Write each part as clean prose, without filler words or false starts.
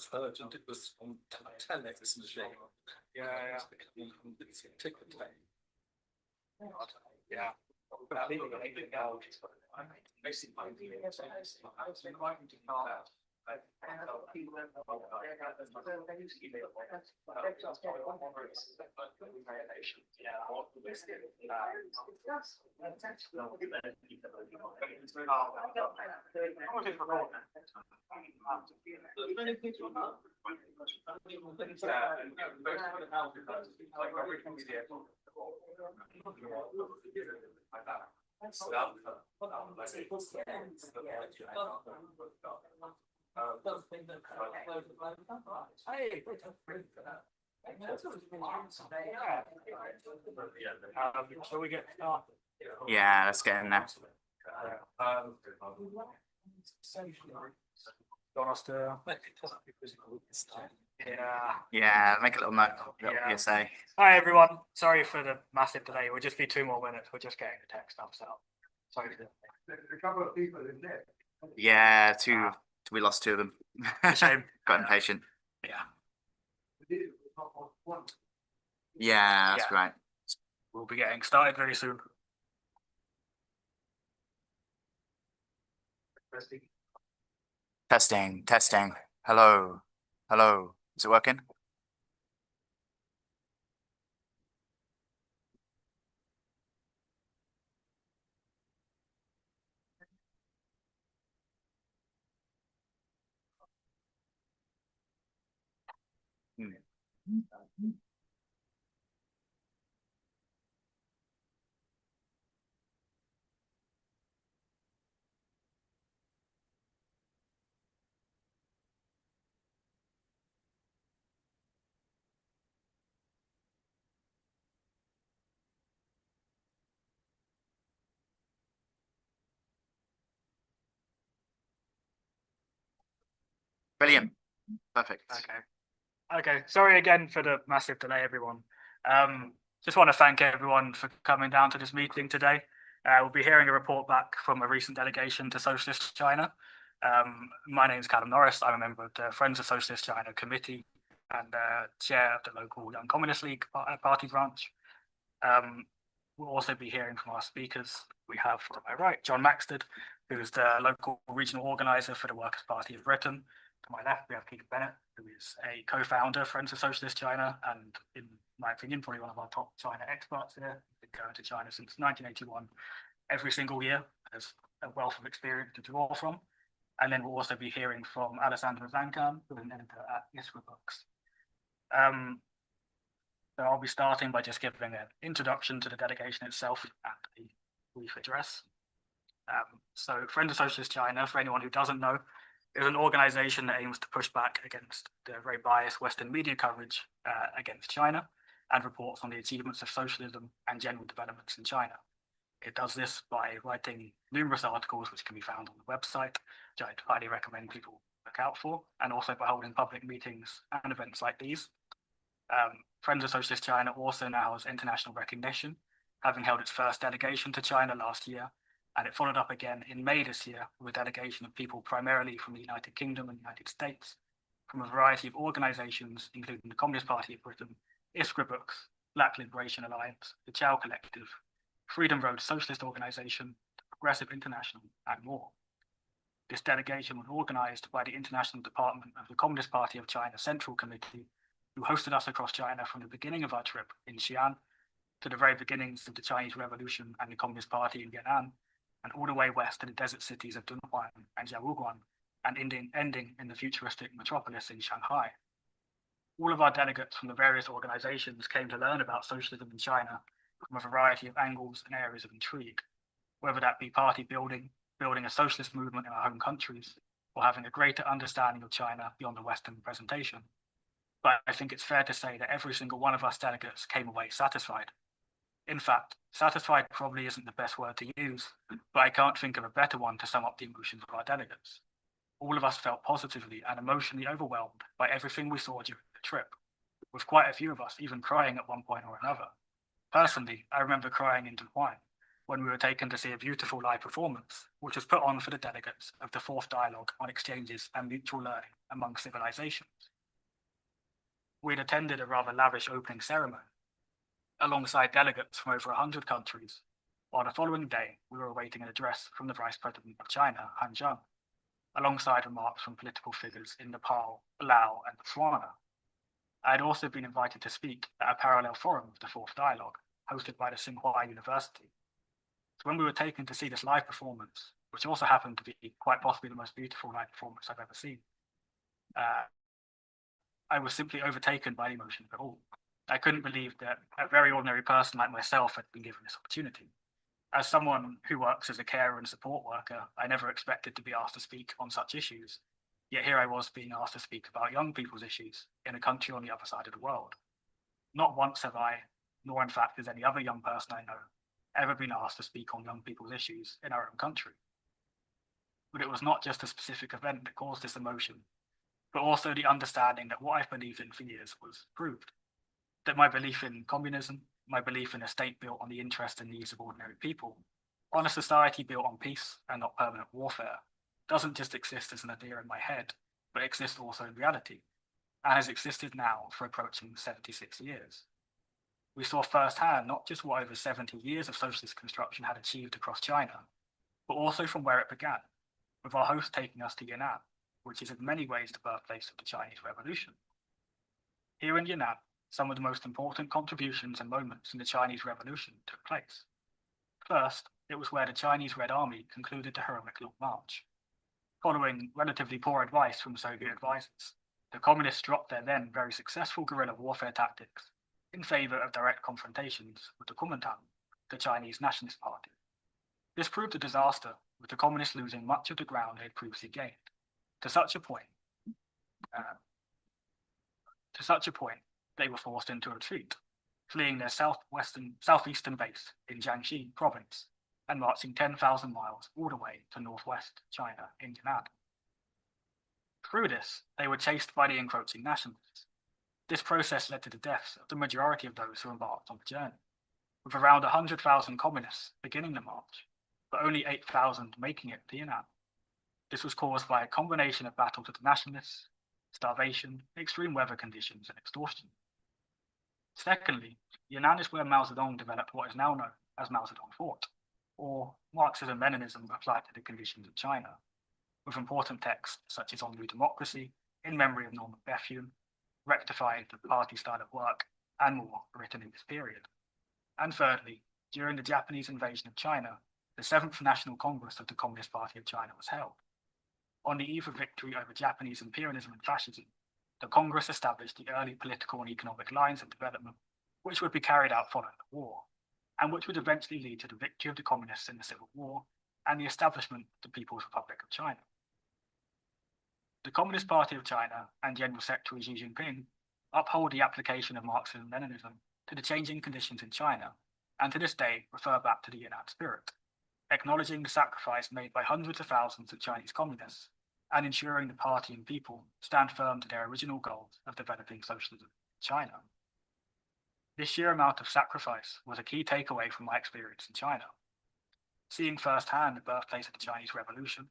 was urgent. It was on telex machine. Yeah. Ticket time. Yeah. Shall we get started? Yeah, let's get in there. Yeah, make a little note of what you say. Hi everyone. Sorry for the massive delay. We'll just be 2 more minutes. We're just getting the tech stuff set up. Sorry for A couple of people in there. Yeah, we lost 2 of them. the shame. Got impatient. Yeah. Yeah, that's right. We'll be getting started very soon. Testing. Hello. Is it working? Brilliant. Perfect. Okay. Sorry again for the massive delay, everyone. Just want to thank everyone for coming down to this meeting today. We'll be hearing a report back from a recent delegation to Socialist China. My name is Callum Norris. I'm a member of the Friends of Socialist China committee and chair of the local Young Communist League party branch. We'll also be hearing from our speakers. We have to my right, John Maxted, who's the local regional organizer for the Workers' Party of Britain. To my left, we have Bennett, who is a co-founder of Friends of Socialist China, and in my opinion, probably one of our top China experts here. He's been going to China since 1981, every single year. Has a wealth of experience to draw from. And then we'll also be hearing from Alessandro Zancan, who is an editor at Iskra books. So I'll be starting by just giving an introduction to the delegation itself and a brief address. So Friends of Socialist China, for anyone who doesn't know, is an organization that aims to push back against the very biased Western media coverage against China and reports on the achievements of socialism and general developments in China. It does this by writing numerous articles which can be found on the website, which I'd highly recommend people look out for, and also by holding public meetings and events like these. Friends of Socialist China also now has international recognition, having held its first delegation to China last year, and it followed up again in May this year with a delegation of people primarily from the United Kingdom and United States, from a variety of organizations, including the Communist Party of Britain, Iskra Books, Black Liberation Alliance, the Chow Collective, Freedom Road Socialist Organization, the Progressive International, and more. This delegation was organized by the International Department of the Communist Party of China Central Committee, who hosted us across China from the beginning of our trip in Xi'an to the very beginnings of the Chinese Revolution and the Communist Party in Yan'an, and all the way west to the desert cities of Dunhuang and Jiaoguan, and ending in the futuristic metropolis in Shanghai. All of our delegates from the various organizations came to learn about socialism in China from a variety of angles and areas of intrigue, whether that be party building a socialist movement in our home countries, or having a greater understanding of China beyond the Western presentation. But I think it's fair to say that every single one of us delegates came away satisfied. In fact, satisfied probably isn't the best word to use, but I can't think of a better one to sum up the emotions of our delegates. All of us felt positively and emotionally overwhelmed by everything we saw during the trip, with quite a few of us even crying at one point or another. Personally, I remember crying in Dunhuang, when we were taken to see a beautiful live performance, which was put on for the delegates of the Fourth Dialogue on Exchanges and Mutual Learning Among Civilizations. We'd attended a rather lavish opening ceremony, alongside delegates from over 100 countries, while the following day we were awaiting an address from the Vice President of China, Han Zheng, alongside remarks from political figures in Nepal, Laos, and Botswana. I had also been invited to speak at a parallel forum of the Fourth Dialogue, hosted by the Tsinghua University. So when we were taken to see this live performance, which also happened to be quite possibly the most beautiful live performance I've ever seen, I was simply overtaken by the emotion of it all. I couldn't believe that a very ordinary person like myself had been given this opportunity. As someone who works as a carer and support worker, I never expected to be asked to speak on such issues. Yet here I was being asked to speak about young people's issues in a country on the other side of the world. Not once have I, nor in fact has any other young person I know, ever been asked to speak on young people's issues in our own country. But it was not just a specific event that caused this emotion, but also the understanding that what I've believed in for years was proved. That my belief in communism, my belief in a state built on the interests and needs of ordinary people, on a society built on peace and not permanent warfare, doesn't just exist as an idea in my head, but exists also in reality, and has existed now for approaching 76 years. We saw firsthand not just what over 70 years of socialist construction had achieved across China, but also from where it began, with our host taking us to Yunnan, which is in many ways the birthplace of the Chinese Revolution. Here in Yunnan, some of the most important contributions and moments in the Chinese Revolution took place. First, it was where the Chinese Red Army concluded the heroic Long March. Following relatively poor advice from Soviet advisors, the communists dropped their then very successful guerrilla warfare tactics in favor of direct confrontations with the Kuomintang, the Chinese Nationalist Party. This proved a disaster, with the communists losing much of the ground they had previously gained. To such a point, they were forced into retreat, fleeing their southeastern base in Jiangxi province and marching 10,000 miles all the way to northwest China in Yunnan. Through this, they were chased by the encroaching nationalists. This process led to the deaths of the majority of those who embarked on the journey, with around 100,000 communists beginning the march, but only 8,000 making it to Yunnan. This was caused by a combination of battles with the nationalists, starvation, extreme weather conditions, and extortion. Secondly, Yunnan is where Mao Zedong developed what is now known as Mao Zedong Fort, or Marxism-Leninism applied to the conditions of China, with important texts such as On New Democracy, In Memory of Norman Bethune, Rectifying the Party Style of Work, and more written in this period. And thirdly, during the Japanese invasion of China, the 7th National Congress of the Communist Party of China was held. On the eve of victory over Japanese imperialism and fascism, the Congress established the early political and economic lines of development, which would be carried out following the war, and which would eventually lead to the victory of the communists in the Civil War and the establishment of the People's Republic of China. The Communist Party of China and General Secretary Xi Jinping uphold the application of Marxism-Leninism to the changing conditions in China, and to this day refer back to the Yunnan spirit, acknowledging the sacrifice made by hundreds of thousands of Chinese communists and ensuring the party and people stand firm to their original goals of developing socialism in China. This sheer amount of sacrifice was a key takeaway from my experience in China. Seeing firsthand the birthplace of the Chinese Revolution,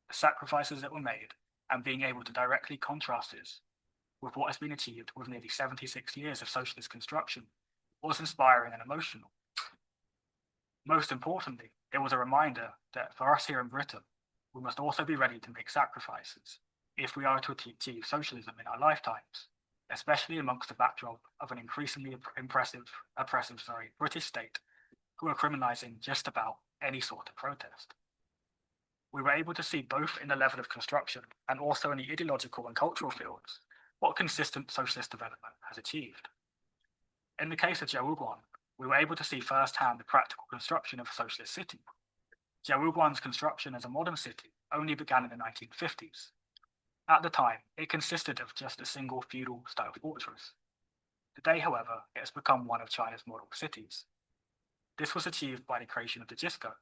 the sacrifices that were made, and being able to directly contrast this with what has been achieved with nearly 76 years of socialist construction was inspiring and emotional. Most importantly, it was a reminder that for us here in Britain, we must also be ready to make sacrifices if we are to achieve socialism in our lifetimes, especially amongst the backdrop of an increasingly oppressive British state who are criminalizing just about any sort of protest. We were able to see both in the level of construction and also in the ideological and cultural fields what consistent socialist development has achieved. In the case of Jiaoguan, we were able to see firsthand the practical construction of a socialist city. Jiaoguan's construction as a modern city only began in the 1950s. At the time, it consisted of just a single feudal-style fortress. Today, however, it has become one of China's model cities. This was achieved by the creation of the JISCO,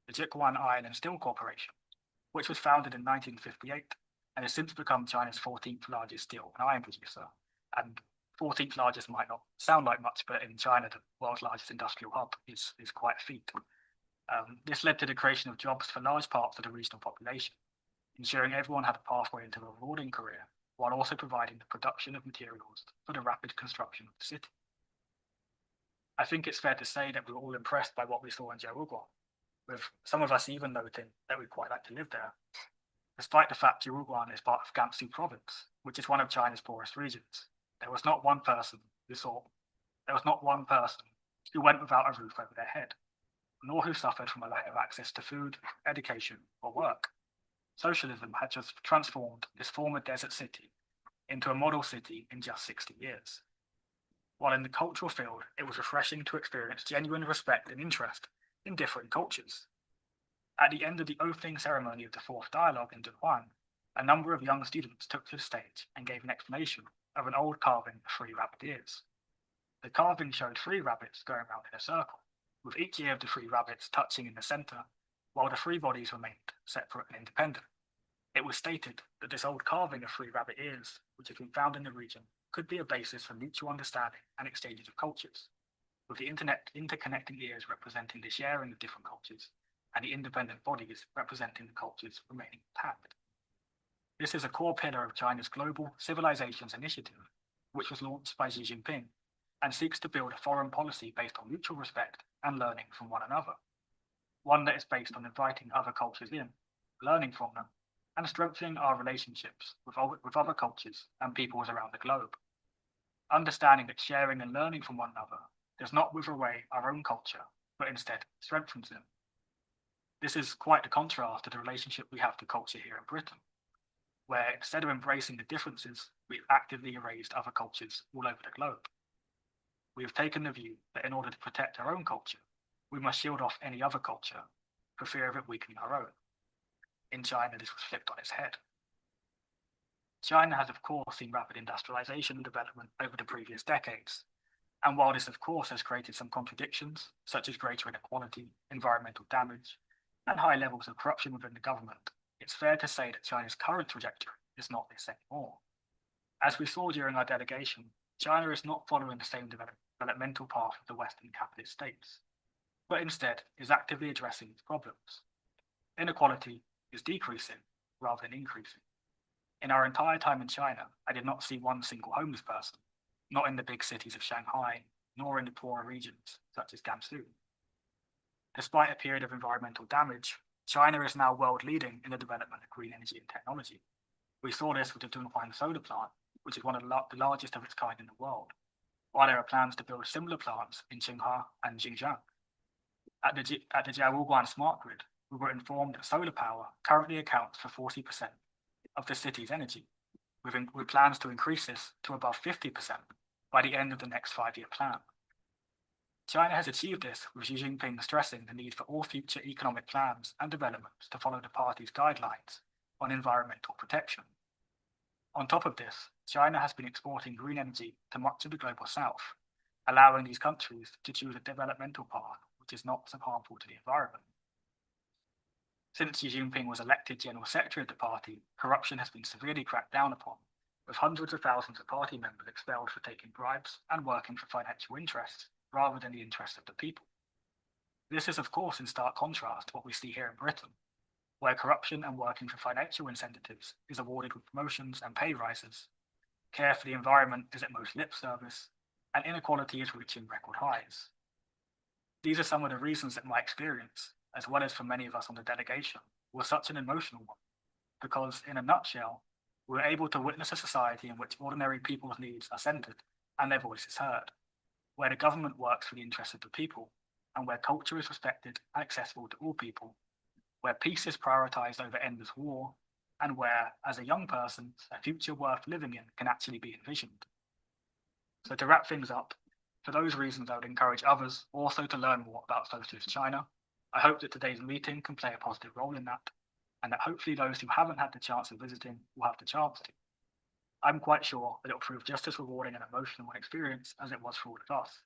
the Jiuquan Iron and Steel Corporation, which was founded in 1958 and has since become China's 14th largest steel and iron producer. And 14th largest might not sound like much, but in China, the world's largest industrial hub is quite a feat. This led to the creation of jobs for large parts of the regional population, ensuring everyone had a pathway into a rewarding career, while also providing the production of materials for the rapid construction of the city. I think it's fair to say that we were all impressed by what we saw in Jiaoguan, with some of us even noting that we'd quite like to live there, despite the fact Jiaoguan is part of Gansu province, which is one of China's poorest regions. There was not one person who went without a roof over their head, nor who suffered from a lack of access to food, education, or work. Socialism had just transformed this former desert city into a model city in just 60 years. While in the cultural field, it was refreshing to experience genuine respect and interest in different cultures. At the end of the opening ceremony of the fourth dialogue in Dunhuang, a number of young students took to the stage and gave an explanation of an old carving of 3 rabbit ears. The carving showed 3 rabbits going around in a circle, with each ear of the 3 rabbits touching in the center, while the 3 bodies remained separate and independent. It was stated that this old carving of 3 rabbit ears, which had been found in the region, could be a basis for mutual understanding and exchanges of cultures, with the interconnecting ears representing the sharing of different cultures, and the independent bodies representing the cultures remaining intact. This is a core pillar of China's Global Civilizations Initiative, which was launched by Xi Jinping, and seeks to build a foreign policy based on mutual respect and learning from one another. One that is based on inviting other cultures in, learning from them, and strengthening our relationships with other cultures and peoples around the globe. Understanding that sharing and learning from one another does not wither away our own culture, but instead strengthens them. This is quite the contrast to the relationship we have to culture here in Britain, where instead of embracing the differences, we've actively erased other cultures all over the globe. We have taken the view that in order to protect our own culture, we must shield off any other culture for fear of it weakening our own. In China, this was flipped on its head. China has, of course, seen rapid industrialization and development over the previous decades. And while this, of course, has created some contradictions, such as greater inequality, environmental damage, and high levels of corruption within the government, it's fair to say that China's current trajectory is not this anymore. As we saw during our delegation, China is not following the same developmental path of the Western capitalist states, but instead is actively addressing its problems. Inequality is decreasing rather than increasing. In our entire time in China, I did not see one single homeless person, not in the big cities of Shanghai, nor in the poorer regions such as Gansu. Despite a period of environmental damage, China is now world leading in the development of green energy and technology. We saw this with the Dunhuang solar plant, which is one of the largest of its kind in the world, while there are plans to build similar plants in Shanghai and Xinjiang. At the Jiaoguan smart grid, we were informed that solar power currently accounts for 40% of the city's energy, with plans to increase this to above 50% by the end of the next 5-year plan. China has achieved this with Xi Jinping stressing the need for all future economic plans and developments to follow the party's guidelines on environmental protection. On top of this, China has been exporting green energy to much of the global south, allowing these countries to choose a developmental path which is not so harmful to the environment. Since Xi Jinping was elected General Secretary of the party, corruption has been severely cracked down upon, with hundreds of thousands of party members expelled for taking bribes and working for financial interests rather than the interests of the people. This is, of course, in stark contrast to what we see here in Britain, where corruption and working for financial incentives is awarded with promotions and pay rises, care for the environment is at most lip service, and inequality is reaching record highs. These are some of the reasons that my experience, as well as for many of us on the delegation, was such an emotional one, because in a nutshell, we were able to witness a society in which ordinary people's needs are centered and their voices heard, where the government works for the interests of the people, and where culture is respected and accessible to all people, where peace is prioritized over endless war, and where, as a young person, a future worth living in can actually be envisioned. So to wrap things up, for those reasons I would encourage others also to learn more about Socialist China. I hope that today's meeting can play a positive role in that, and that hopefully those who haven't had the chance of visiting will have the chance to. I'm quite sure that it will prove just as rewarding and emotional an experience as it was for all of us.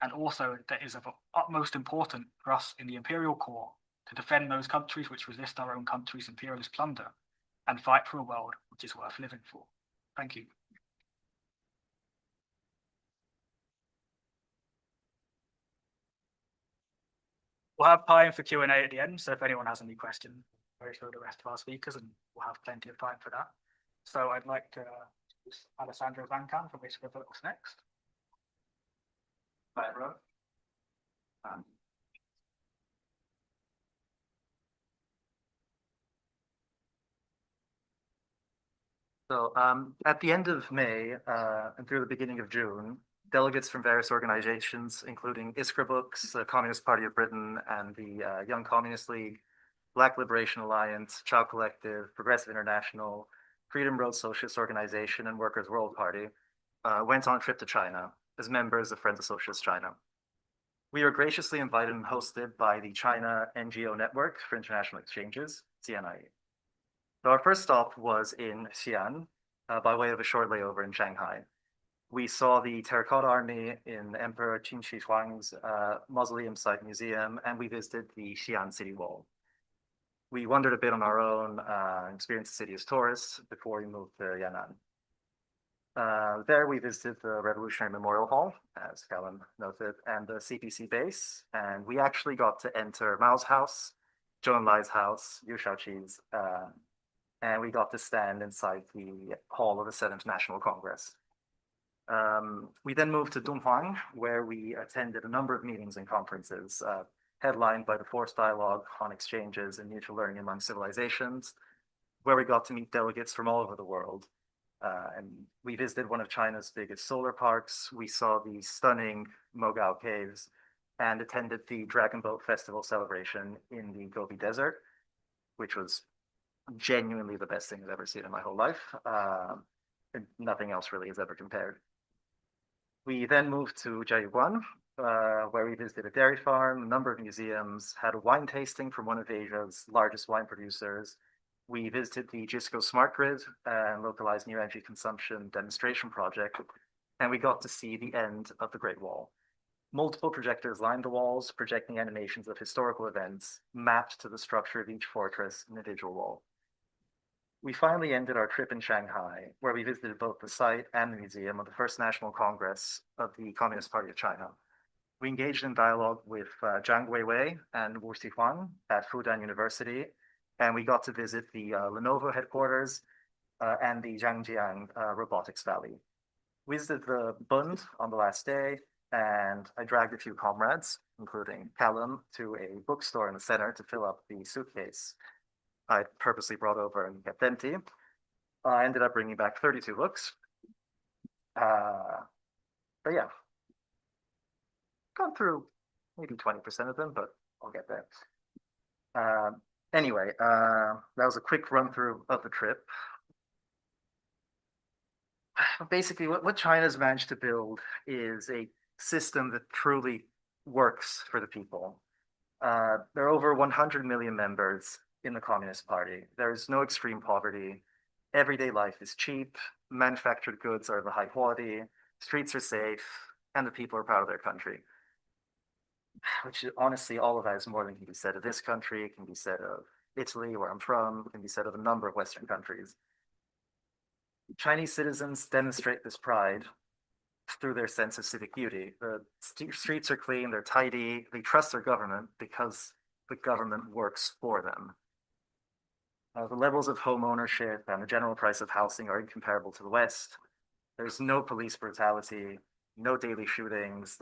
And also that it is of utmost importance for us in the imperial core to defend those countries which resist our own country's imperialist plunder and fight for a world which is worth living for. Thank you. We'll have time for Q&A at the end, so if anyone has any questions, go through the rest of our speakers and we'll have plenty of time for that. So I'd like to introduce Alessandro Zancan from Iskra next. Hi, everyone. So at the end of May and through the beginning of June, delegates from various organizations, including Iskra Books, the Communist Party of Britain, and the Young Communist League, Black Liberation Alliance, Child Collective, Progressive International, Freedom Road Socialist Organization, and Workers' World Party went on a trip to China as members of Friends of Socialist China. We were graciously invited and hosted by the China NGO Network for International Exchanges, CNIE. So our first stop was in Xi'an by way of a short layover in Shanghai. We saw the Terracotta Army in Emperor Qin Shi Huang's mausoleum site museum, and we visited the Xi'an City Wall. We wandered a bit on our own, experienced the city as tourists before we moved to Yan'an. There we visited the Revolutionary Memorial Hall, as Callum noted, and the CPC base, and we actually got to enter Mao's house, Zhou Enlai's house, Yu Shaoqi's, and we got to stand inside the hall of the 7th National Congress. We then moved to Dunhuang, where we attended a number of meetings and conferences, headlined by the Forced Dialogue on Exchanges and Mutual Learning Among Civilizations, where we got to meet delegates from all over the world. And we visited one of China's biggest solar parks. We saw the stunning Mogao Caves and attended the Dragon Boat Festival celebration in the Gobi Desert, which was genuinely the best thing I've ever seen in my whole life. And nothing else really has ever compared. We then moved to Jiayuguan, where we visited a dairy farm, a number of museums, had a wine tasting from one of Asia's largest wine producers. We visited the Gisco Smart Grid and localized new energy consumption demonstration project, and we got to see the end of the Great Wall. Multiple projectors lined the walls, projecting animations of historical events mapped to the structure of each fortress and individual wall. We finally ended our trip in Shanghai, where we visited both the site and the museum of the First National Congress of the Communist Party of China. We engaged in dialogue with Zhang Weiwei and Wu Xihuan at Fudan University, and we got to visit the Lenovo headquarters and the Zhangjiang Robotics Valley. We visited the Bund on the last day, and I dragged a few comrades, including Callum, to a bookstore in the center to fill up the suitcase I purposely brought over and kept empty. I ended up bringing back 32 books. But yeah, gone through maybe 20% of them, but I'll get there. Anyway, that was a quick run through of the trip. Basically, what China's managed to build is a system that truly works for the people. There are over 100 million members in the Communist Party. There's no extreme poverty. Everyday life is cheap. Manufactured goods are of a high quality. Streets are safe, and the people are proud of their country. Which honestly, all of that is more than can be said of this country. It can be said of Italy, where I'm from. It can be said of a number of Western countries. Chinese citizens demonstrate this pride through their sense of civic beauty. The streets are clean, they're tidy, they trust their government because the government works for them. The levels of home ownership and the general price of housing are incomparable to the West. There's no police brutality, no daily shootings,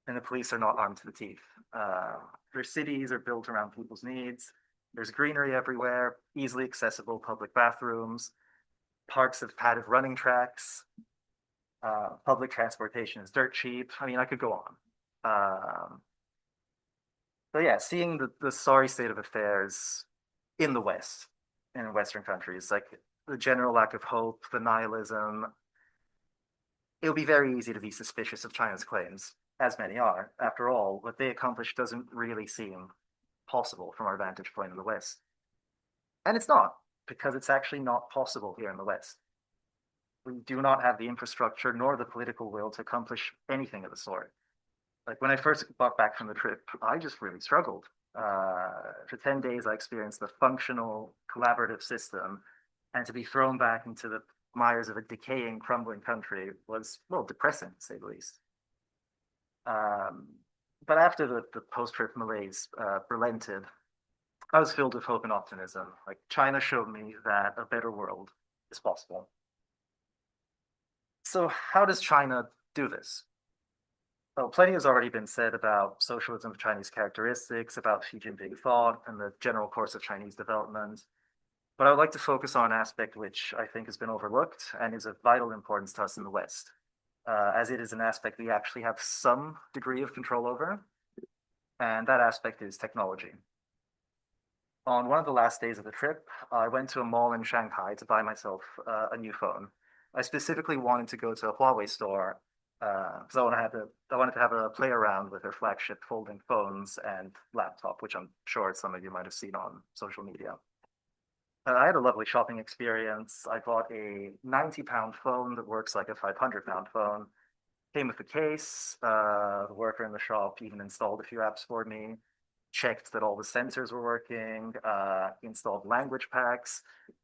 and the police are not armed to the teeth. Their cities are built around people's needs. There's greenery everywhere, easily accessible public bathrooms, parks have padded running tracks, public transportation is dirt cheap. I mean, I could go on. So yeah, seeing the sorry state of affairs in the West, in Western countries, like the general lack of hope, the nihilism, it'll be very easy to be suspicious of China's claims, as many are. After all, what they accomplished doesn't really seem possible from our vantage point in the West. And it's not, because it's actually not possible here in the West. We do not have the infrastructure nor the political will to accomplish anything of the sort. Like when I first got back from the trip, I just really struggled. For 10 days, I experienced the functional, collaborative system, and to be thrown back into the mires of a decaying, crumbling country was, well, depressing, to say the least. but after the post-trip malaise relented, I was filled with hope and optimism. Like China showed me that a better world is possible. So how does China do this? Well, plenty has already been said about socialism of Chinese characteristics, about Xi Jinping thought, and the general course of Chinese development. But I would like to focus on an aspect which I think has been overlooked and is of vital importance to us in the West, as it is an aspect we actually have some degree of control over, and that aspect is technology. On one of the last days of the trip, I went to a mall in Shanghai to buy myself a new phone. I specifically wanted to go to a Huawei store because I wanted to have a play around with their flagship folding phones and laptop, which I'm sure some of you might have seen on social media. I had a lovely shopping experience. I bought a 90-pound phone that works like a 500-pound phone. Came with the case. The worker in the shop even installed a few apps for me, checked that all the sensors were working, installed language packs,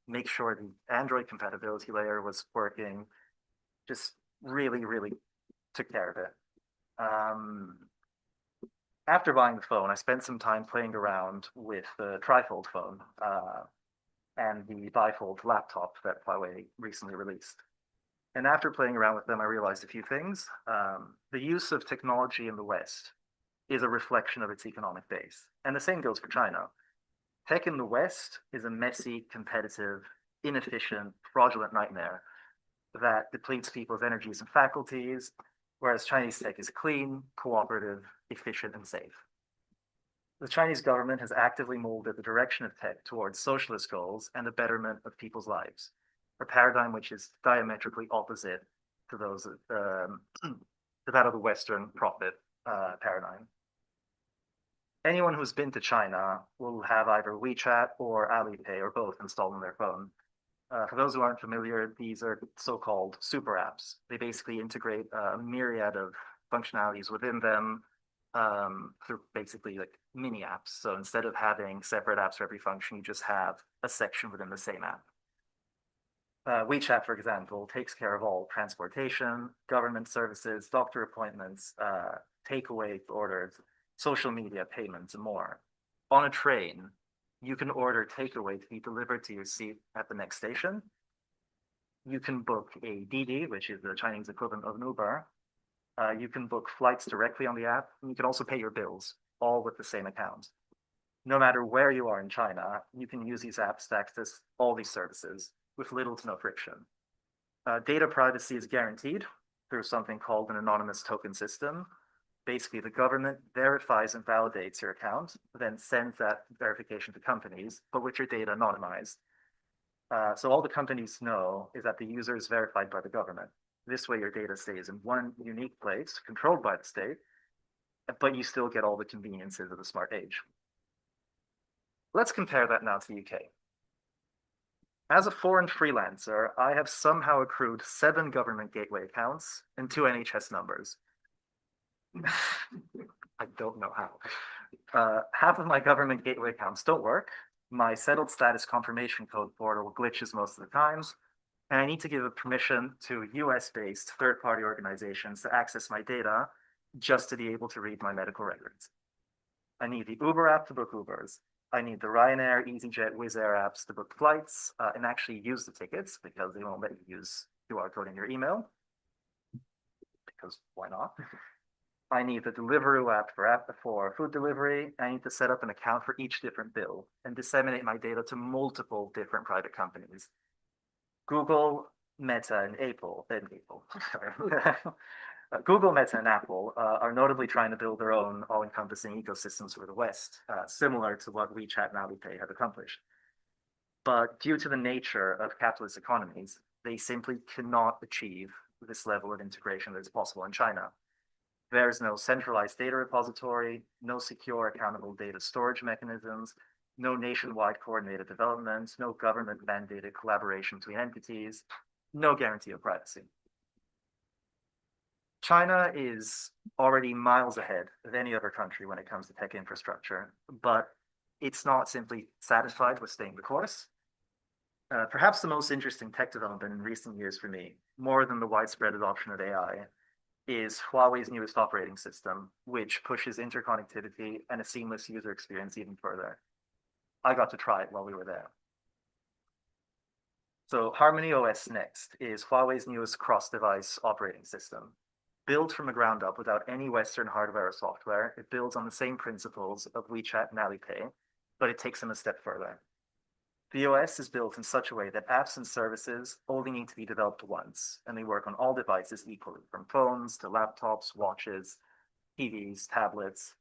make sure the Android compatibility layer was working. Just really, really took care of it. After buying the phone, I spent some time playing around with the trifold phone and the bifold laptop that Huawei recently released. And after playing around with them, I realized a few things. The use of technology in the West is a reflection of its economic base. And the same goes for China. Tech in the West is a messy, competitive, inefficient, fraudulent nightmare that depletes people's energies and faculties, whereas Chinese tech is clean, cooperative, efficient, and safe. The Chinese government has actively molded the direction of tech towards socialist goals and the betterment of people's lives, a paradigm which is diametrically opposite to those to that of the Western profit paradigm. Anyone who's been to China will have either WeChat or Alipay or both installed on their phone. For those who aren't familiar, these are so-called super apps. They basically integrate a myriad of functionalities within them through basically like mini apps. So instead of having separate apps for every function, you just have a section within the same app. WeChat, for example, takes care of all transportation, government services, doctor appointments, takeaway orders, social media payments, and more. On a train, you can order takeaway to be delivered to your seat at the next station. You can book a Didi, which is the Chinese equivalent of an Uber. You can book flights directly on the app, and you can also pay your bills, all with the same account. No matter where you are in China, you can use these apps to access all these services with little to no friction. Data privacy is guaranteed through something called an anonymous token system. Basically, the government verifies and validates your account, then sends that verification to companies, but with your data anonymized. So all the companies know is that the user is verified by the government. This way, your data stays in one unique place, controlled by the state, but you still get all the conveniences of the smart age. Let's compare that now to the UK. As a foreign freelancer, I have somehow accrued 7 government gateway accounts and 2 NHS numbers. I don't know how. Half of my government gateway accounts don't work. My settled status confirmation code portal glitches most of the times, and I need to give a permission to US-based third-party organizations to access my data just to be able to read my medical records. I need the Uber app to book Ubers. I need the Ryanair, EasyJet, Wizz Air apps to book flights and actually use the tickets because they won't let you use QR code in your email. Because why not? I need the Deliveroo app for food delivery. I need to set up an account for each different bill and disseminate my data to multiple different private companies. Google, Meta, and Apple. Google, Meta, and Apple are notably trying to build their own all-encompassing ecosystems for the West, similar to what WeChat and Alipay have accomplished. But due to the nature of capitalist economies, they simply cannot achieve this level of integration that is possible in China. There is no centralized data repository, no secure accountable data storage mechanisms, no nationwide coordinated development, no government mandated collaboration between entities, no guarantee of privacy. China is already miles ahead of any other country when it comes to tech infrastructure, but it's not simply satisfied with staying the course. Perhaps the most interesting tech development in recent years for me, more than the widespread adoption of AI, is Huawei's newest operating system, which pushes interconnectivity and a seamless user experience even further. I got to try it while we were there. So Harmony OS Next is Huawei's newest cross-device operating system. Built from the ground up without any Western hardware or software, it builds on the same principles of WeChat and Alipay, but it takes them a step further. The OS is built in such a way that apps and services only need to be developed once, and they work on all devices equally, from phones to laptops, watches, TVs, tablets.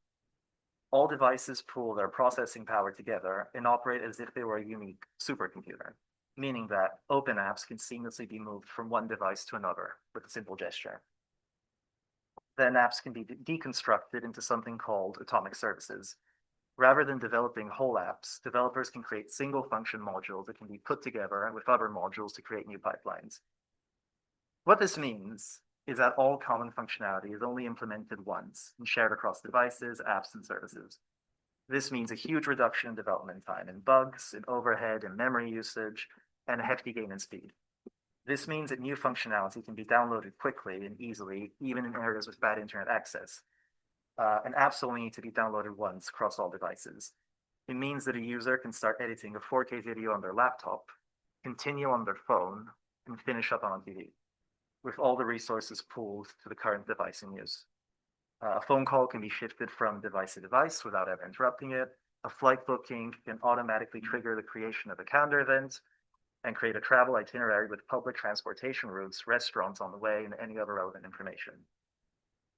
All devices pool their processing power together and operate as if they were a unique supercomputer, meaning that open apps can seamlessly be moved from one device to another with a simple gesture. Then apps can be deconstructed into something called atomic services. Rather than developing whole apps, developers can create single function modules that can be put together with other modules to create new pipelines. What this means is that all common functionality is only implemented once and shared across devices, apps, and services. This means a huge reduction in development time, in bugs, in overhead, and memory usage, and a hefty gain in speed. This means that new functionality can be downloaded quickly and easily, even in areas with bad internet access. And apps only need to be downloaded once across all devices. It means that a user can start editing a 4K video on their laptop, continue on their phone, and finish up on TV, with all the resources pooled to the current device in use. A phone call can be shifted from device to device without ever interrupting it. A flight booking can automatically trigger the creation of a calendar event and create a travel itinerary with public transportation routes, restaurants on the way, and any other relevant information.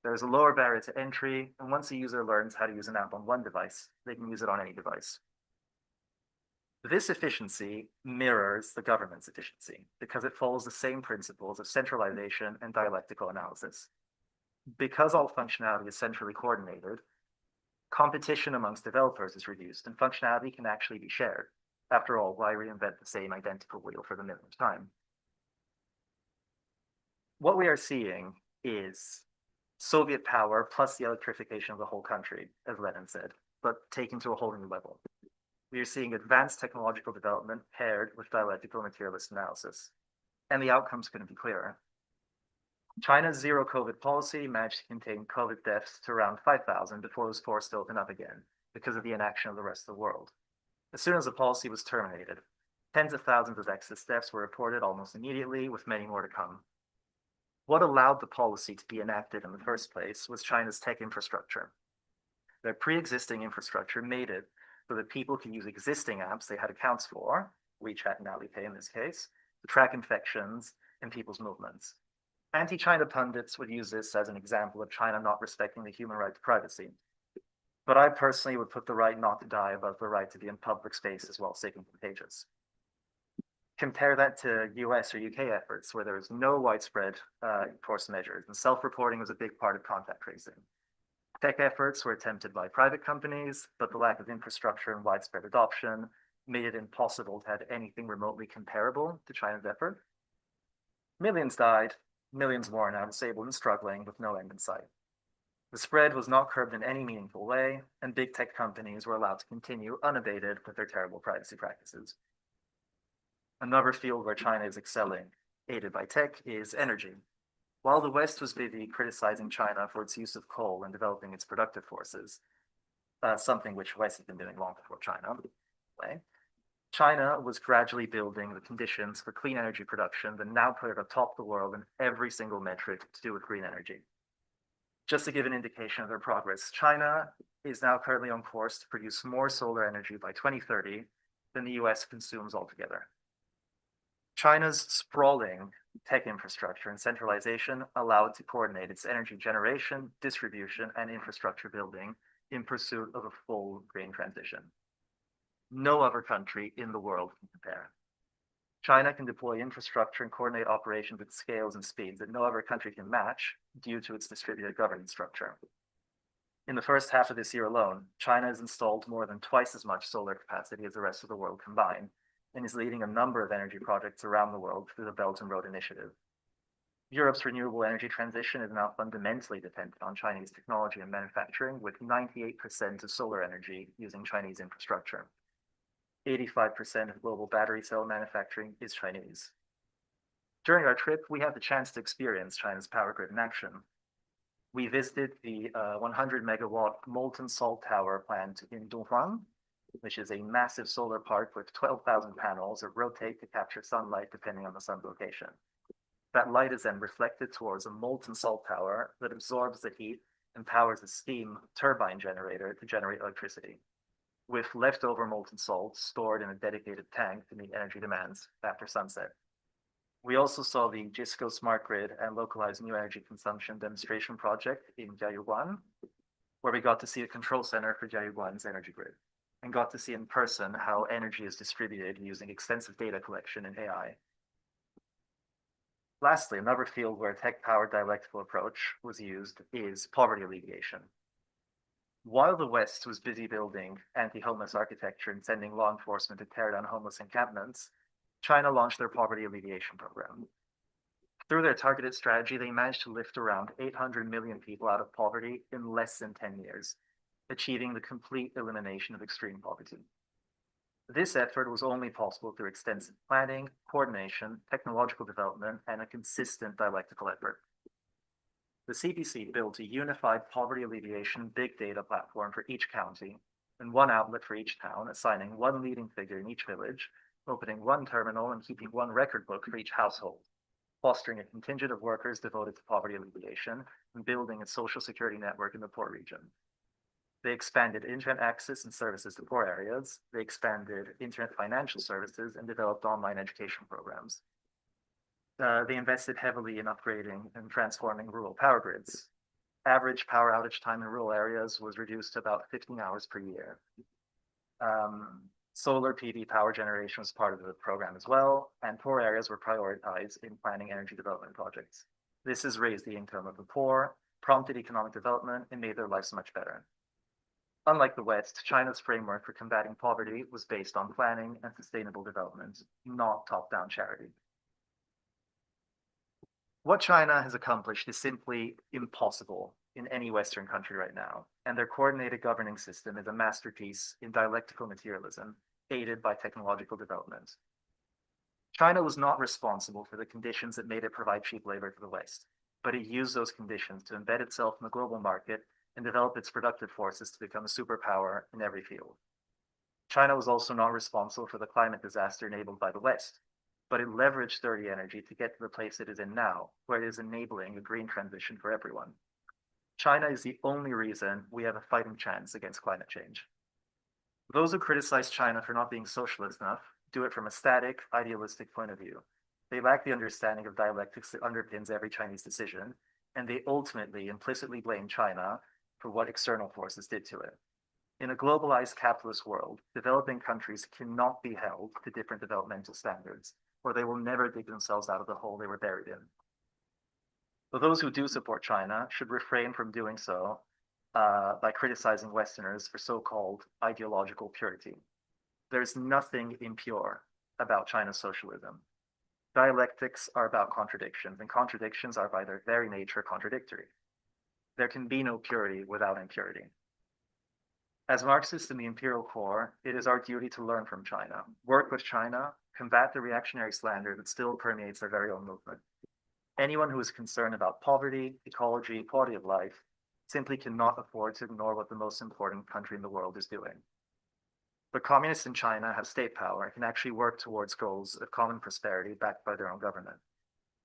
There's a lower barrier to entry, and once a user learns how to use an app on one device, they can use it on any device. This efficiency mirrors the government's efficiency because it follows the same principles of centralization and dialectical analysis. Because all functionality is centrally coordinated, competition amongst developers is reduced and functionality can actually be shared. After all, why reinvent the same identical wheel for the millionth time? What we are seeing is Soviet power plus the electrification of the whole country, as Lenin said, but taken to a whole new level. We are seeing advanced technological development paired with dialectical materialist analysis, and the outcomes couldn't be clearer. China's zero COVID policy managed to contain COVID deaths to around 5,000 before it was forced to open up again because of the inaction of the rest of the world. As soon as the policy was terminated, tens of thousands of excess deaths were reported almost immediately, with many more to come. What allowed the policy to be enacted in the first place was China's tech infrastructure. Their pre-existing infrastructure made it so that people can use existing apps they had accounts for, WeChat and Alipay in this case, to track infections and people's movements. Anti-China pundits would use this as an example of China not respecting the human right to privacy. But I personally would put the right not to die above the right to be in public spaces while safe and contagious. Compare that to US or UK efforts where there was no widespread enforced measures and self-reporting was a big part of contact tracing. Tech efforts were attempted by private companies, but the lack of infrastructure and widespread adoption made it impossible to have anything remotely comparable to China's effort. Millions died, millions more are now disabled and struggling with no end in sight. The spread was not curbed in any meaningful way, and big tech companies were allowed to continue unabated with their terrible privacy practices. Another field where China is excelling, aided by tech, is energy. While the West was busy criticizing China for its use of coal and developing its productive forces, something which West had been doing long before China, China was gradually building the conditions for clean energy production that now put it atop the world in every single metric to do with green energy. Just to give an indication of their progress, China is now currently on course to produce more solar energy by 2030 than the US consumes altogether. China's sprawling tech infrastructure and centralization allow it to coordinate its energy generation, distribution, and infrastructure building in pursuit of a full green transition. No other country in the world can compare. China can deploy infrastructure and coordinate operations at scales and speeds that no other country can match due to its distributed governance structure. In the first half of this year alone, China has installed more than twice as much solar capacity as the rest of the world combined, and is leading a number of energy projects around the world through the Belt and Road Initiative. Europe's renewable energy transition is now fundamentally dependent on Chinese technology and manufacturing, with 98% of solar energy using Chinese infrastructure. 85% of global battery cell manufacturing is Chinese. During our trip, we had the chance to experience China's power grid in action. We visited the 100 megawatt molten salt tower plant in Dunhuang, which is a massive solar park with 12,000 panels that rotate to capture sunlight depending on the sun's location. That light is then reflected towards a molten salt tower that absorbs the heat and powers a steam turbine generator to generate electricity, with leftover molten salt stored in a dedicated tank to meet energy demands after sunset. We also saw the JISCO Smart Grid and Localized New Energy Consumption Demonstration Project in Jiayuguan, where we got to see a control center for Jiayuguan's energy grid and got to see in person how energy is distributed using extensive data collection and AI. Lastly, another field where a tech-powered dialectical approach was used is poverty alleviation. While the West was busy building anti-homeless architecture and sending law enforcement to tear down homeless encampments, China launched their poverty alleviation program. Through their targeted strategy, they managed to lift around 800 million people out of poverty in less than 10 years, achieving the complete elimination of extreme poverty. This effort was only possible through extensive planning, coordination, technological development, and a consistent dialectical effort. The CPC built a unified poverty alleviation big data platform for each county and one outlet for each town, assigning one leading figure in each village, opening one terminal and keeping one record book for each household, fostering a contingent of workers devoted to poverty alleviation and building a social security network in the poor region. They expanded internet access and services to poor areas. They expanded internet financial services and developed online education programs. They invested heavily in upgrading and transforming rural power grids. Average power outage time in rural areas was reduced to about 15 hours per year. Solar PV power generation was part of the program as well, and poor areas were prioritized in planning energy development projects. This has raised the income of the poor, prompted economic development, and made their lives much better. Unlike the West, China's framework for combating poverty was based on planning and sustainable development, not top-down charity. What China has accomplished is simply impossible in any Western country right now, and their coordinated governing system is a masterpiece in dialectical materialism, aided by technological development. China was not responsible for the conditions that made it provide cheap labor to the West, but it used those conditions to embed itself in the global market and develop its productive forces to become a superpower in every field. China was also not responsible for the climate disaster enabled by the West, but it leveraged dirty energy to get to the place it is in now, where it is enabling a green transition for everyone. China is the only reason we have a fighting chance against climate change. Those who criticize China for not being socialist enough do it from a static, idealistic point of view. They lack the understanding of dialectics that underpins every Chinese decision, and they ultimately implicitly blame China for what external forces did to it. In a globalized capitalist world, developing countries cannot be held to different developmental standards, or they will never dig themselves out of the hole they were buried in. But those who do support China should refrain from doing so by criticizing Westerners for so-called ideological purity. There's nothing impure about China's socialism. Dialectics are about contradictions, and contradictions are by their very nature contradictory. There can be no purity without impurity. As Marxists in the imperial core, it is our duty to learn from China, work with China, combat the reactionary slander that still permeates their very own movement. Anyone who is concerned about poverty, ecology, quality of life, simply cannot afford to ignore what the most important country in the world is doing. But communists in China have state power and can actually work towards goals of common prosperity backed by their own government.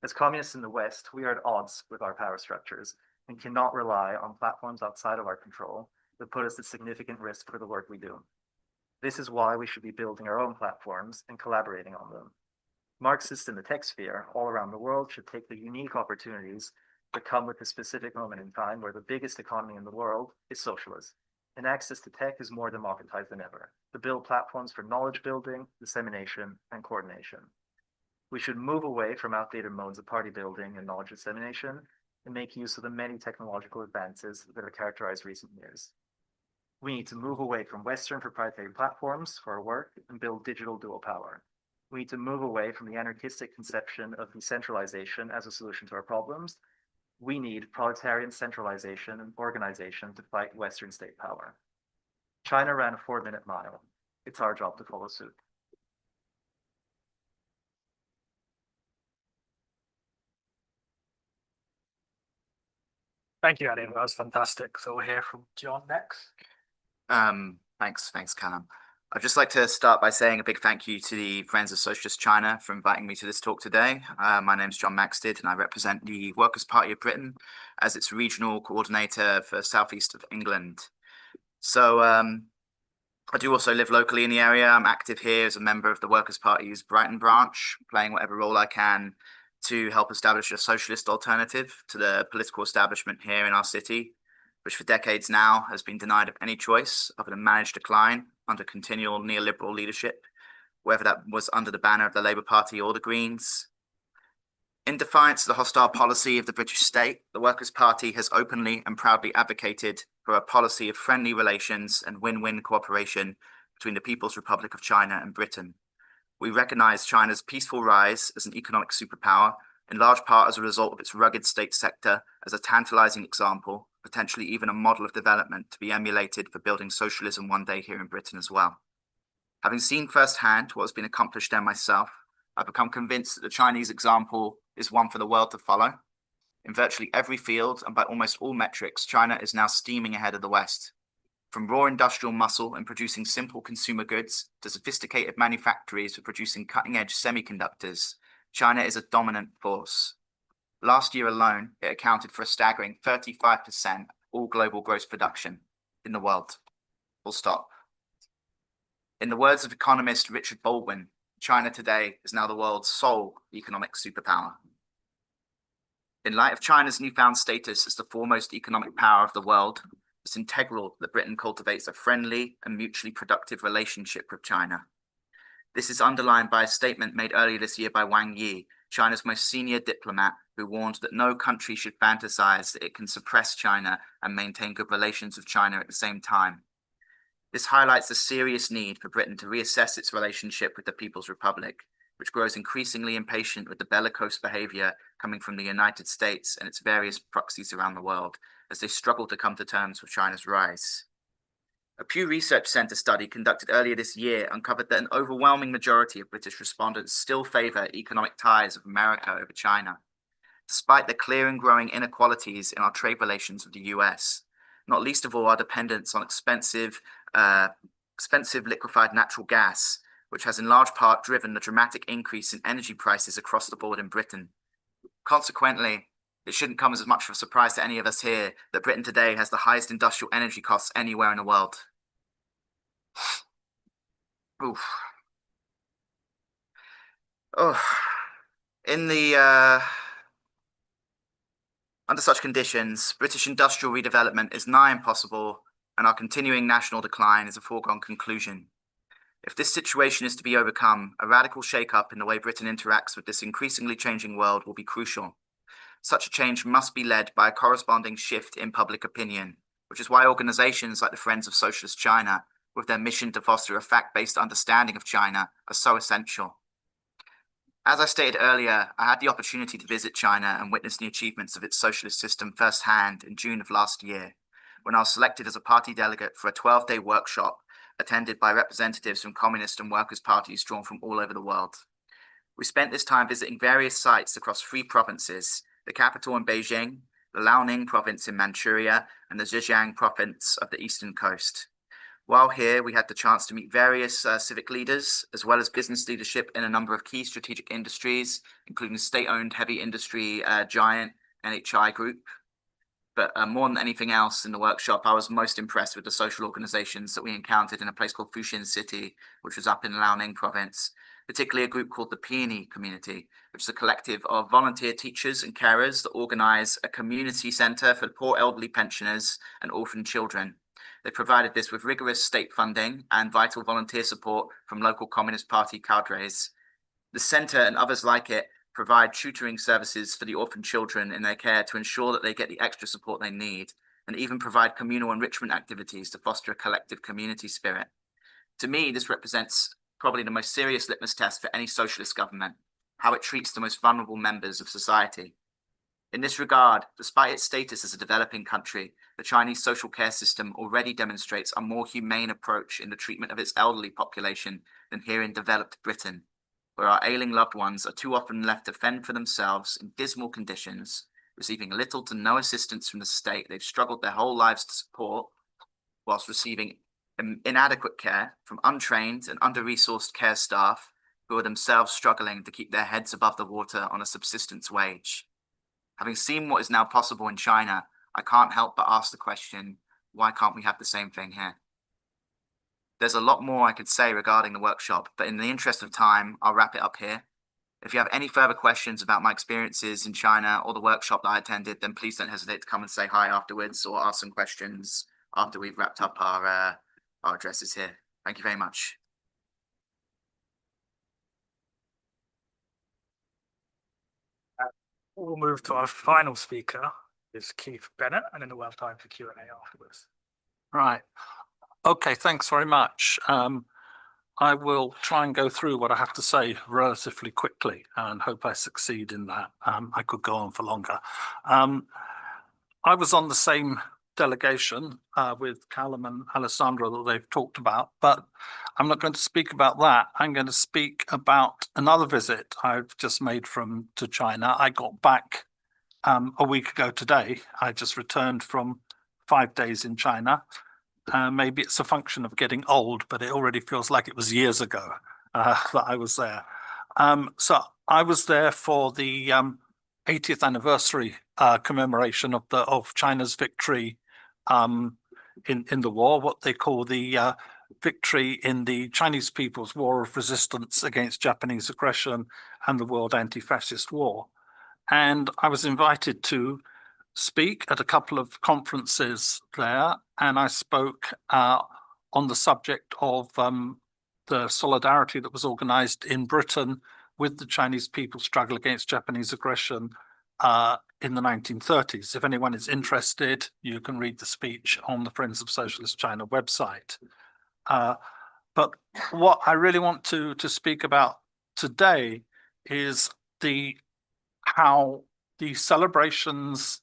As communists in the West, we are at odds with our power structures and cannot rely on platforms outside of our control that put us at significant risk for the work we do. This is why we should be building our own platforms and collaborating on them. Marxists in the tech sphere all around the world should take the unique opportunities that come with a specific moment in time where the biggest economy in the world is socialist, and access to tech is more democratized than ever, to build platforms for knowledge building, dissemination, and coordination. We should move away from outdated modes of party building and knowledge dissemination and make use of the many technological advances that have characterized recent years. We need to move away from Western proprietary platforms for our work and build digital dual power. We need to move away from the anarchistic conception of decentralization as a solution to our problems. We need proletarian centralization and organization to fight Western state power. China ran a 4-minute mile. It's our job to follow suit. Thank you, Eddie. That was fantastic. So we'll hear from John next. Thanks, Callum. I'd just like to start by saying a big thank you to the Friends of Socialist China for inviting me to this talk today. My name's John Maxted, and I represent the Workers' Party of Britain as its regional coordinator for southeast of England. So I do also live locally in the area. I'm active here as a member of the Workers' Party's Brighton branch, playing whatever role I can to help establish a socialist alternative to the political establishment here in our city, which for decades now has been denied of any choice other than managed decline under continual neoliberal leadership, whether that was under the banner of the Labour Party or the Greens. In defiance of the hostile policy of the British state, the Workers' Party has openly and proudly advocated for a policy of friendly relations and win-win cooperation between the People's Republic of China and Britain. We recognise China's peaceful rise as an economic superpower, in large part as a result of its rugged state sector, as a tantalising example, potentially even a model of development to be emulated for building socialism one day here in Britain as well. Having seen firsthand what has been accomplished there myself, I've become convinced that the Chinese example is one for the world to follow. In virtually every field and by almost all metrics, China is now steaming ahead of the West. From raw industrial muscle in producing simple consumer goods to sophisticated manufactories for producing cutting-edge semiconductors, China is a dominant force. Last year alone, it accounted for a staggering 35% of all global gross production in the world. Full stop. In the words of economist Richard Baldwin, China today is now the world's sole economic superpower. In light of China's newfound status as the foremost economic power of the world, it's integral that Britain cultivates a friendly and mutually productive relationship with China. This is underlined by a statement made earlier this year by Wang Yi, China's most senior diplomat, who warned that no country should fantasize that it can suppress China and maintain good relations with China at the same time. This highlights the serious need for Britain to reassess its relationship with the People's Republic, which grows increasingly impatient with the bellicose behavior coming from the United States and its various proxies around the world as they struggle to come to terms with China's rise. A Pew Research Centre study conducted earlier this year uncovered that an overwhelming majority of British respondents still favour economic ties of America over China, despite the clear and growing inequalities in our trade relations with the US, not least of all our dependence on expensive liquefied natural gas, which has in large part driven the dramatic increase in energy prices across the board in Britain. Consequently, it shouldn't come as much of a surprise to any of us here that Britain today has the highest industrial energy costs anywhere in the world. Oof. Oh. Under such conditions, British industrial redevelopment is nigh impossible, and our continuing national decline is a foregone conclusion. If this situation is to be overcome, a radical shake-up in the way Britain interacts with this increasingly changing world will be crucial. Such a change must be led by a corresponding shift in public opinion, which is why organizations like the Friends of Socialist China, with their mission to foster a fact-based understanding of China, are so essential. As I stated earlier, I had the opportunity to visit China and witness the achievements of its socialist system firsthand in June of last year, when I was selected as a party delegate for a 12-day workshop attended by representatives from communist and workers' parties drawn from all over the world. We spent this time visiting various sites across 3 provinces, the capital in Beijing, the Liaoning province in Manchuria, and the Zhejiang province of the eastern coast. While here, we had the chance to meet various civic leaders, as well as business leadership in a number of key strategic industries, including state-owned heavy industry giant NHI Group. But more than anything else in the workshop, I was most impressed with the social organizations that we encountered in a place called Fuxin City, which was up in Liaoning province, particularly a group called the Peony Community, which is a collective of volunteer teachers and carers that organize a community center for poor elderly pensioners and orphan children. They provided this with rigorous state funding and vital volunteer support from local Communist Party cadres. The center and others like it provide tutoring services for the orphan children in their care to ensure that they get the extra support they need, and even provide communal enrichment activities to foster a collective community spirit. To me, this represents probably the most serious litmus test for any socialist government, how it treats the most vulnerable members of society. In this regard, despite its status as a developing country, the Chinese social care system already demonstrates a more humane approach in the treatment of its elderly population than here in developed Britain, where our ailing loved ones are too often left to fend for themselves in dismal conditions, receiving little to no assistance from the state they've struggled their whole lives to support, whilst receiving inadequate care from untrained and under-resourced care staff who are themselves struggling to keep their heads above the water on a subsistence wage. Having seen what is now possible in China, I can't help but ask the question, why can't we have the same thing here? There's a lot more I could say regarding the workshop, but in the interest of time, I'll wrap it up here. If you have any further questions about my experiences in China or the workshop that I attended, then please don't hesitate to come and say hi afterwards or ask some questions after we've wrapped up our addresses here. Thank you very much. We'll move to our final speaker, is Keith Bennett, and then we'll have time for Q&A afterwards. Right. Okay, thanks very much. I will try and go through what I have to say relatively quickly and hope I succeed in that. I could go on for longer. I was on the same delegation with Callum and Alessandro that they've talked about, but I'm not going to speak about that. I'm going to speak about another visit I've just made to China. I got back a week ago today. I just returned from 5 days in China. Maybe it's a function of getting old, but it already feels like it was years ago that I was there. So I was there for the 80th anniversary commemoration of China's victory in the war, what they call the victory in the Chinese People's War of Resistance against Japanese aggression and the World Anti-Fascist War. And I was invited to speak at a couple of conferences there, and I spoke on the subject of the solidarity that was organized in Britain with the Chinese people's struggle against Japanese aggression in the 1930s. If anyone is interested, you can read the speech on the Friends of Socialist China website. But what I really want to speak about today is how the celebrations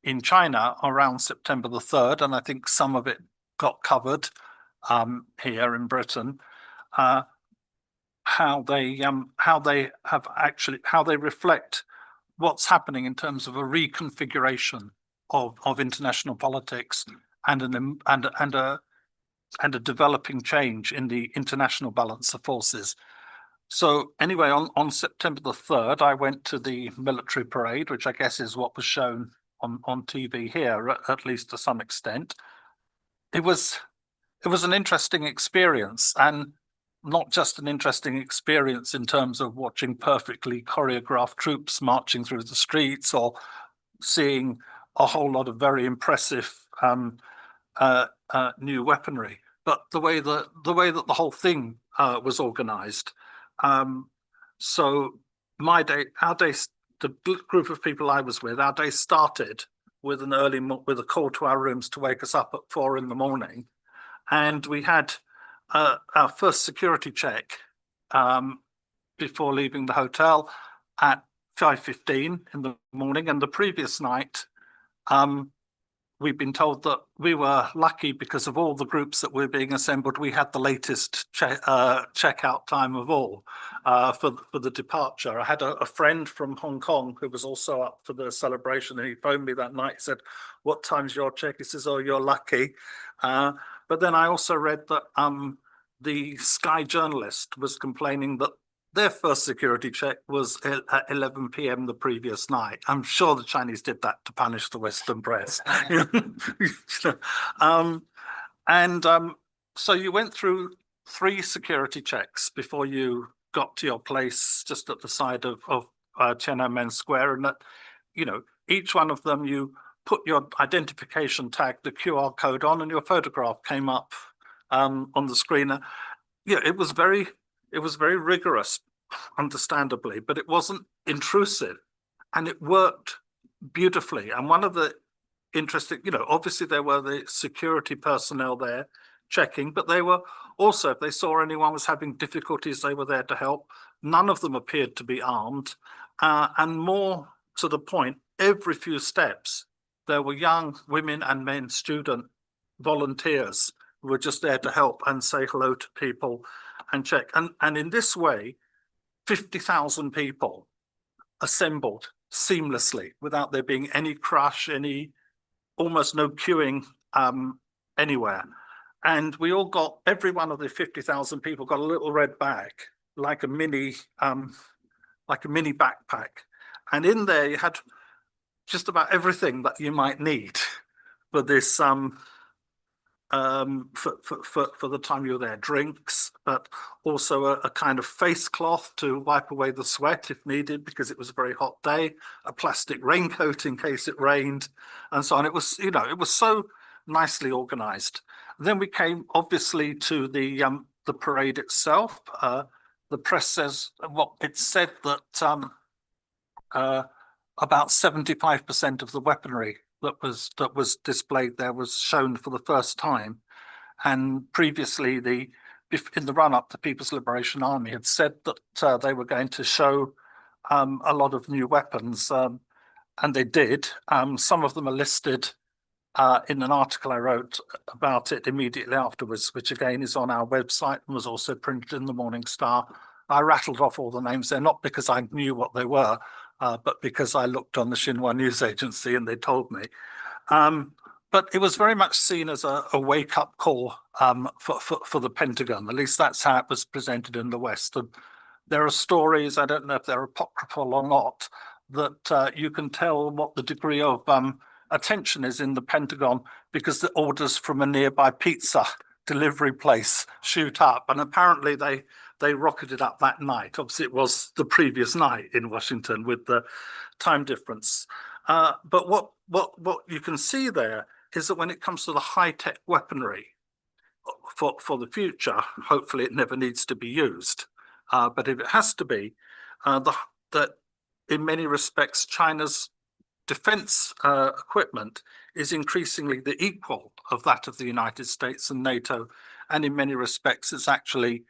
in China around September the 3rd, and I think some of it got covered here in Britain, how they reflect what's happening in terms of a reconfiguration of international politics and a developing change in the international balance of forces. So anyway, on September the 3rd, I went to the military parade, which I guess is what was shown on TV here, at least to some extent. It was an interesting experience, and not just an interesting experience in terms of watching perfectly choreographed troops marching through the streets or seeing a whole lot of very impressive new weaponry, but the way that the whole thing was organized. So our day, the group of people I was with, our day started with a call to our rooms to wake us up at 4 in the morning, and we had our first security check before leaving the hotel at 5:15 in the morning. And the previous night, we've been told that we were lucky because of all the groups that were being assembled. We had the latest checkout time of all for the departure. I had a friend from Hong Kong who was also up for the celebration, and he phoned me that night. He said, "What time's your check?" He says, "Oh, you're lucky." But then I also read that the Sky journalist was complaining that their first security check was at 11 p.m. the previous night. I'm sure the Chinese did that to punish the Western press. So you went through 3 security checks before you got to your place just at the side of Tiananmen Square, and that, each one of them you put your identification tag, the QR code on, and your photograph came up on the screen. It was very rigorous, understandably, but it wasn't intrusive, and it worked beautifully. And one of the interesting, obviously there were the security personnel there checking, but they were also, if they saw anyone was having difficulties, they were there to help. None of them appeared to be armed, and more to the point, every few steps there were young women and men, student volunteers who were just there to help and say hello to people and check. And in this way, 50,000 people assembled seamlessly without there being any crush, almost no queuing anywhere. And we all got, every one of the 50,000 people got a little red bag, like a mini backpack. And in there you had just about everything that you might need for this for the time you're there. Drinks, but also a kind of face cloth to wipe away the sweat if needed, because it was a very hot day, a plastic raincoat in case it rained, and so on. It was, you know, it was so nicely organized. Then we came obviously to the parade itself. The press says, well, it said that about 75% of the weaponry that was displayed there was shown for the first time. And previously, in the run-up, the People's Liberation Army had said that they were going to show a lot of new weapons, and they did. Some of them are listed in an article I wrote about it immediately afterwards, which again is on our website and was also printed in the Morning Star. I rattled off all the names there, not because I knew what they were, but because I looked on the Xinhua news agency and they told me. But it was very much seen as a wake-up call for the Pentagon. At least that's how it was presented in the West. And there are stories, I don't know if they're apocryphal or not, that you can tell what the degree of attention is in the Pentagon because the orders from a nearby pizza delivery place shoot up. And apparently they rocketed up that night. Obviously, it was the previous night in Washington with the time difference. But what you can see there is that when it comes to the high-tech weaponry for the future, hopefully it never needs to be used. But if it has to be, that in many respects, China's defense equipment is increasingly the equal of that of the United States and NATO. And in many respects, it's actually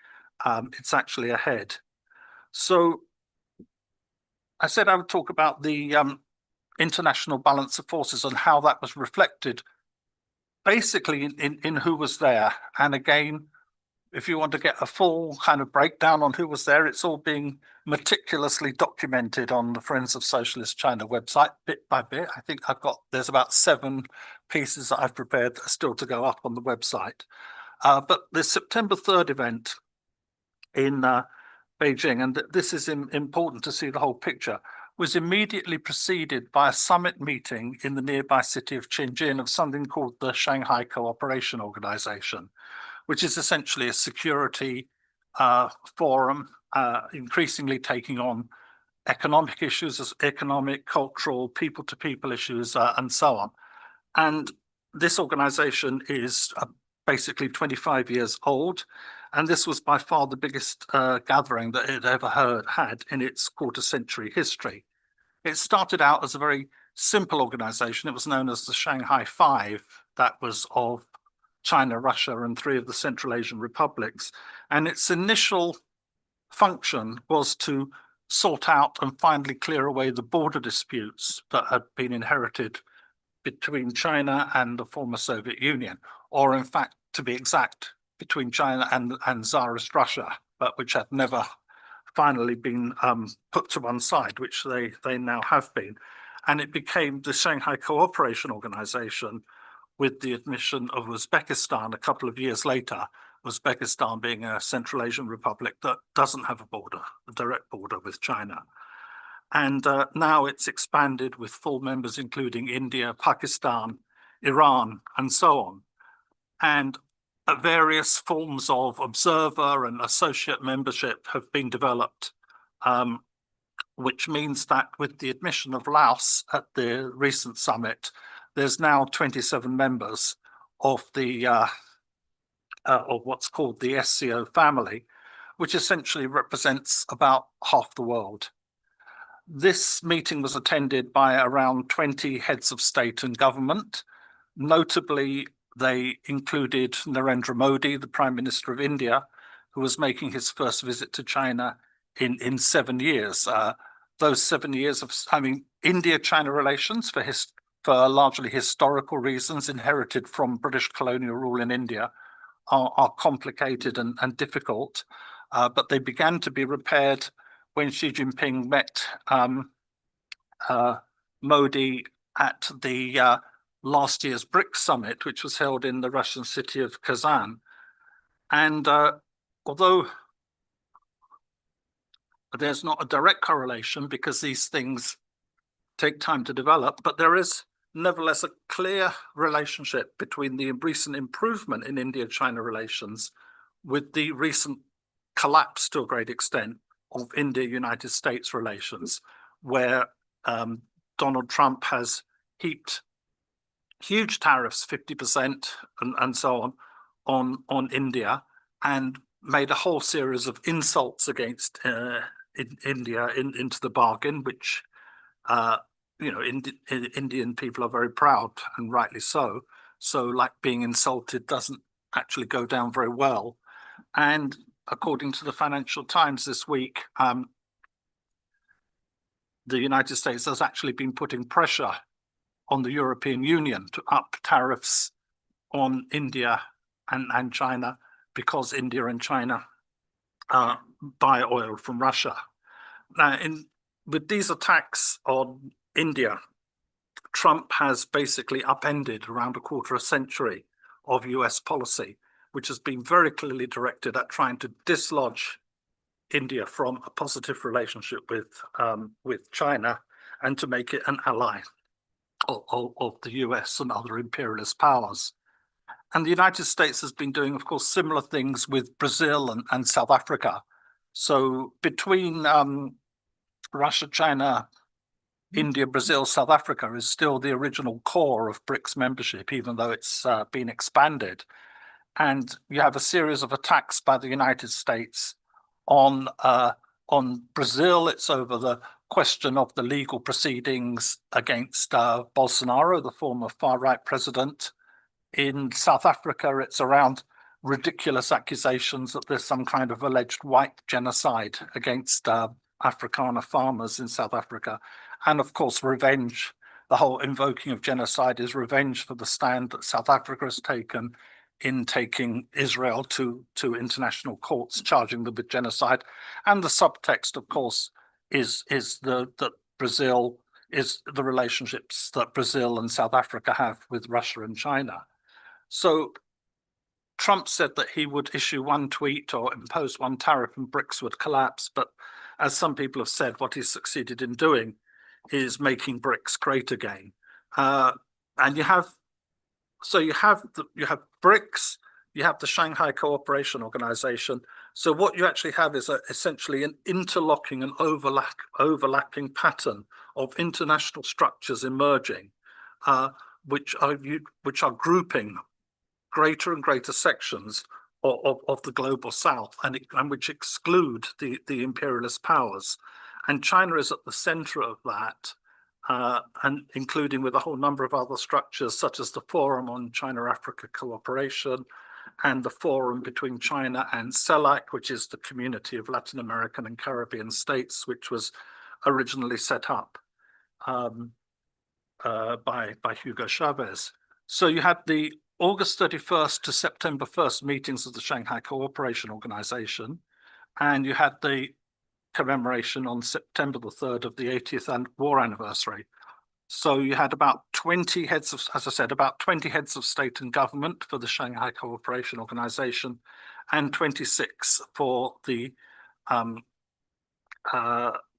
ahead. So I said I would talk about the international balance of forces and how that was reflected basically in who was there. And again, if you want to get a full kind of breakdown on who was there, it's all being meticulously documented on the Friends of Socialist China website, bit by bit. I think there's about 7 pieces that I've prepared that are still to go up on the website. But the September 3rd event in Beijing, and this is important to see the whole picture, was immediately preceded by a summit meeting in the nearby city of Tianjin of something called the Shanghai Cooperation Organization, which is essentially a security forum, increasingly taking on economic issues as economic, cultural, people-to-people issues, and so on. And this organization is basically 25 years old, and this was by far the biggest gathering that it ever had in its quarter-century history. It started out as a very simple organization. It was known as the Shanghai Five. That was of China, Russia, and 3 of the Central Asian republics. And its initial function was to sort out and finally clear away the border disputes that had been inherited between China and the former Soviet Union, or in fact, to be exact, between China and Tsarist Russia, but which had never finally been put to one side, which they now have been. And it became the Shanghai Cooperation Organization with the admission of Uzbekistan a couple of years later, Uzbekistan being a Central Asian republic that doesn't have a direct border with China. And now it's expanded with full members, including India, Pakistan, Iran, and so on. And various forms of observer and associate membership have been developed, which means that with the admission of Laos at the recent summit, there's now 27 members of the of what's called the SCO family, which essentially represents about half the world. This meeting was attended by around 20 heads of state and government. Notably, they included Narendra Modi, the Prime Minister of India, who was making his first visit to China in 7 years. Those 7 years of, India-China relations for largely historical reasons inherited from British colonial rule in India are complicated and difficult, but they began to be repaired when Xi Jinping met Modi at the last year's BRICS summit, which was held in the Russian city of Kazan. And although there's not a direct correlation because these things take time to develop, but there is nevertheless a clear relationship between the recent improvement in India-China relations with the recent collapse to a great extent of India-United States relations, where Donald Trump has heaped huge tariffs, 50% and so on India, and made a whole series of insults against India into the bargain, which Indian people are very proud, and rightly so. So like being insulted doesn't actually go down very well. And according to the Financial Times this week, the United States has actually been putting pressure on the European Union to up tariffs on India and China, because India and China buy oil from Russia. Now, with these attacks on India, Trump has basically upended around a quarter of a century of US policy, which has been very clearly directed at trying to dislodge India from a positive relationship with China and to make it an ally of the US and other imperialist powers. And the United States has been doing, of course, similar things with Brazil and South Africa. So between Russia, China, India, Brazil, South Africa is still the original core of BRICS membership, even though it's been expanded. And you have a series of attacks by the United States on Brazil. It's over the question of the legal proceedings against Bolsonaro, the former far-right president. In South Africa, it's around ridiculous accusations that there's some kind of alleged white genocide against Afrikaner farmers in South Africa. And of course, revenge. The whole invoking of genocide is revenge for the stand that South Africa has taken in taking Israel to international courts, charging them with genocide. And the subtext, of course, is that Brazil is the relationships that Brazil and South Africa have with Russia and China. So Trump said that he would issue one tweet or impose one tariff and BRICS would collapse. But as some people have said, what he's succeeded in doing is making BRICS great again. And you have BRICS, you have the Shanghai Cooperation Organization. So what you actually have is essentially an interlocking and overlapping pattern of international structures emerging, which are grouping greater and greater sections of the global South, and which exclude the imperialist powers. And China is at the center of that, and including with a whole number of other structures, such as the Forum on China-Africa Cooperation and the Forum between China and CELAC, which is the Community of Latin American and Caribbean States, which was originally set up by Hugo Chavez. So you had the August 31st to September 1st meetings of the Shanghai Cooperation Organization, and you had the commemoration on September the 3rd of the 80th war anniversary. So you had about 20 heads of, as I said, about 20 heads of state and government for the Shanghai Cooperation Organization, and 26 for the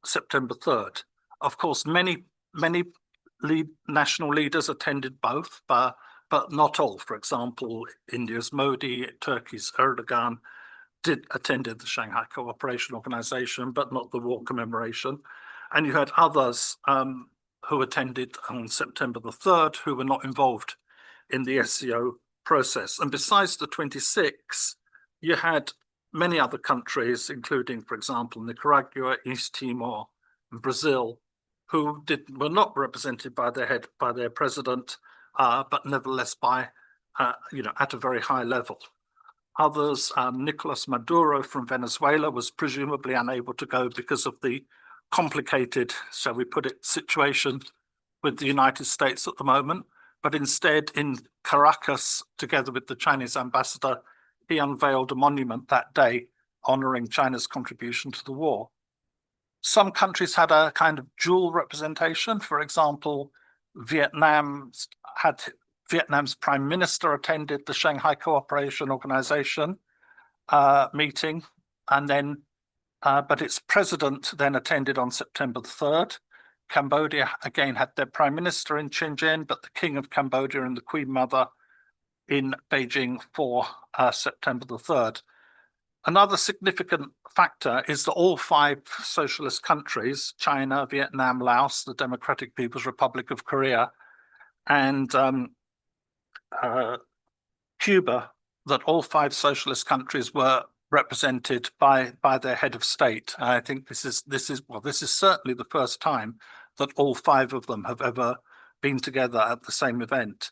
September 3rd. Of course, many national leaders attended both, but not all. For example, India's Modi, Turkey's Erdogan attended the Shanghai Cooperation Organization, but not the war commemoration. And you had others who attended on September the 3rd who were not involved in the SCO process. And besides the 26, you had many other countries, including, for example, Nicaragua, East Timor, and Brazil, who were not represented by their president, but nevertheless by at a very high level. Others, Nicolas Maduro from Venezuela was presumably unable to go because of the complicated, shall we put it, situation with the United States at the moment. But instead, in Caracas, together with the Chinese ambassador, he unveiled a monument that day honoring China's contribution to the war. some countries had a kind of dual representation. For example, Vietnam's prime minister attended the Shanghai Cooperation Organization meeting, and then but its president then attended on September the 3rd. Cambodia again had their prime minister in Shenzhen, but the King of Cambodia and the Queen Mother in Beijing for September the 3rd. Another significant factor is that all 5 socialist countries, China, Vietnam, Laos, the Democratic People's Republic of Korea, and Cuba, that all 5 socialist countries were represented by their head of state. I think this is certainly the first time that all 5 of them have ever been together at the same event.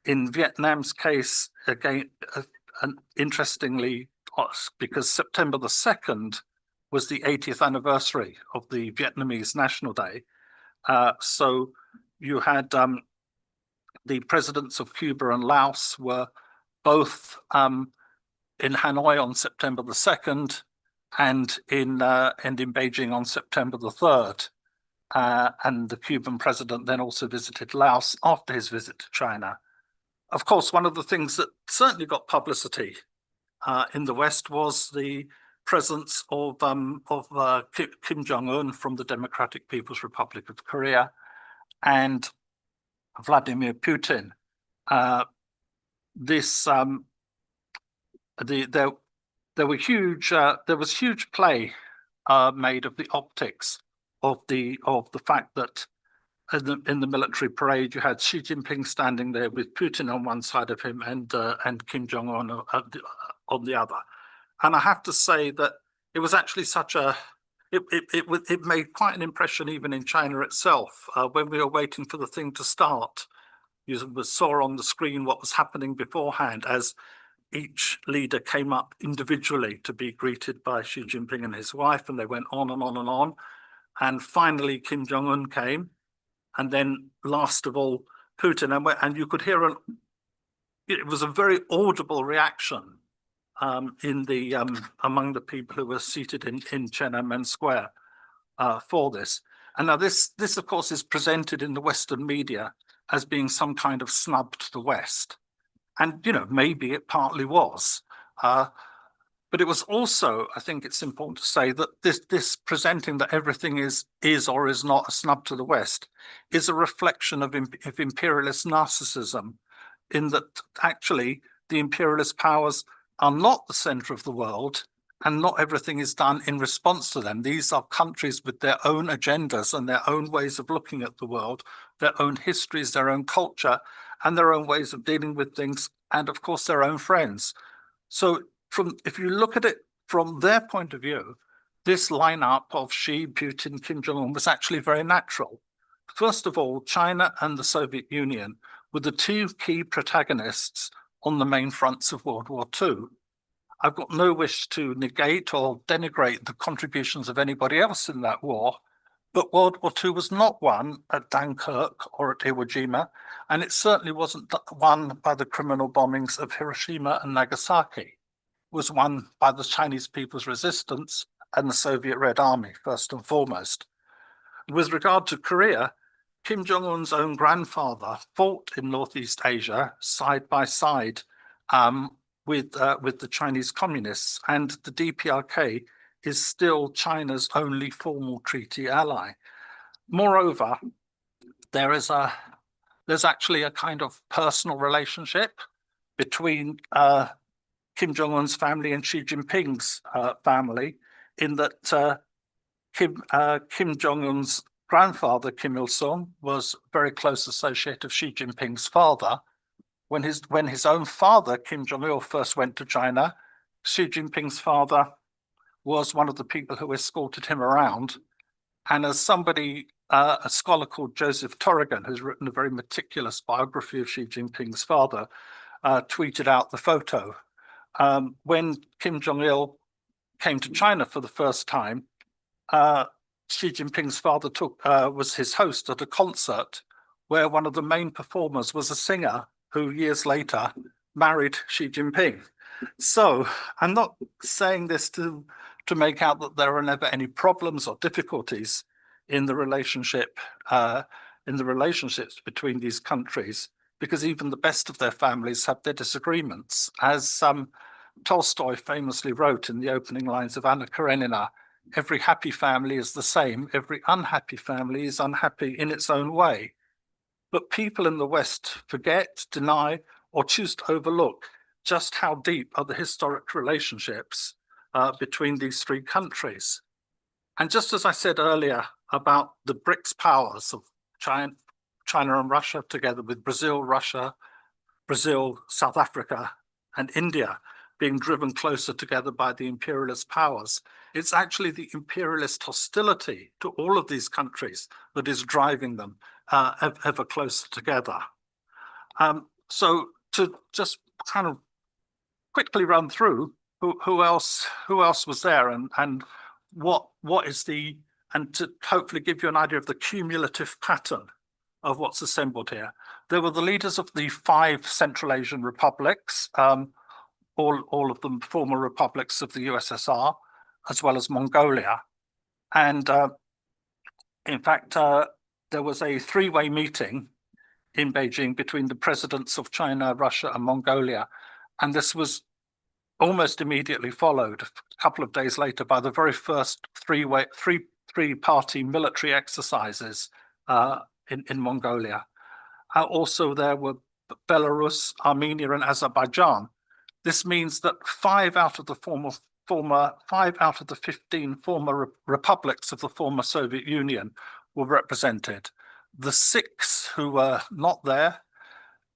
In Vietnam's case, again, interestingly, because September the 2nd was the 80th anniversary of the Vietnamese National Day. So you had the presidents of Cuba and Laos were both in Hanoi on September the 2nd and in Beijing on September the 3rd. And the Cuban president then also visited Laos after his visit to China. Of course, one of the things that certainly got publicity in the West was the presence of Kim Jong-un from the Democratic People's Republic of Korea and Vladimir Putin. There was huge play made of the optics of the fact that in the military parade you had Xi Jinping standing there with Putin on one side of him and Kim Jong-un on the other. And I have to say that it was actually it made quite an impression even in China itself. When we were waiting for the thing to start, you saw on the screen what was happening beforehand as each leader came up individually to be greeted by Xi Jinping and his wife, and they went on and on and on. And finally, Kim Jong-un came, and then last of all, Putin. And you could hear it was a very audible reaction among the people who were seated in Tiananmen Square for this. And now this, of course, is presented in the Western media as being some kind of snub to the West. And, maybe it partly was. But it was also, I think it's important to say that this presenting that everything is or is not a snub to the West is a reflection of imperialist narcissism, in that actually the imperialist powers are not the center of the world, and not everything is done in response to them. These are countries with their own agendas and their own ways of looking at the world, their own histories, their own culture, and their own ways of dealing with things, and of course their own friends. So if you look at it from their point of view, this lineup of Xi, Putin, Kim Jong-un was actually very natural. First of all, China and the Soviet Union were the 2 key protagonists on the main fronts of World War II. I've got no wish to negate or denigrate the contributions of anybody else in that war, but World War II was not won at Dunkirk or at Iwo Jima, and it certainly wasn't won by the criminal bombings of Hiroshima and Nagasaki. It was won by the Chinese People's Resistance and the Soviet Red Army, first and foremost. With regard to Korea, Kim Jong-un's own grandfather fought in Northeast Asia side by side with the Chinese communists, and the DPRK is still China's only formal treaty ally. Moreover, there's actually a kind of personal relationship between Kim Jong-un's family and Xi Jinping's family, in that Kim Jong-un's grandfather, Kim Il-sung, was a very close associate of Xi Jinping's father. When his own father, Kim Jong-il, first went to China, Xi Jinping's father was one of the people who escorted him around. And as somebody, a scholar called Joseph Torrigan, who's written a very meticulous biography of Xi Jinping's father, tweeted out the photo. When Kim Jong-il came to China for the first time, Xi Jinping's father was his host at a concert where one of the main performers was a singer who years later married Xi Jinping. So I'm not saying this to to make out that there are never any problems or difficulties in the relationship, in the relationships between these countries, because even the best of their families have their disagreements. As Tolstoy famously wrote in the opening lines of Anna Karenina, every happy family is the same, every unhappy family is unhappy in its own way. But people in the West forget, deny, or choose to overlook just how deep are the historic relationships between these three countries. And just as I said earlier about the BRICS powers of China and Russia, together with Brazil, South Africa, and India being driven closer together by the imperialist powers, it's actually the imperialist hostility to all of these countries that is driving them ever closer together. So to just kind of quickly run through who else was there and what is the, and to hopefully give you an idea of the cumulative pattern of what's assembled here. There were the leaders of the 5 Central Asian republics, all of them former republics of the USSR, as well as Mongolia. And in fact, there was a 3-way meeting in Beijing between the presidents of China, Russia, and Mongolia. And this was almost immediately followed a couple of days later by the very first three-party military exercises in Mongolia. Also, there were Belarus, Armenia, and Azerbaijan. This means that 5 out of the 15 former republics of the former Soviet Union were represented. The 6 who were not there,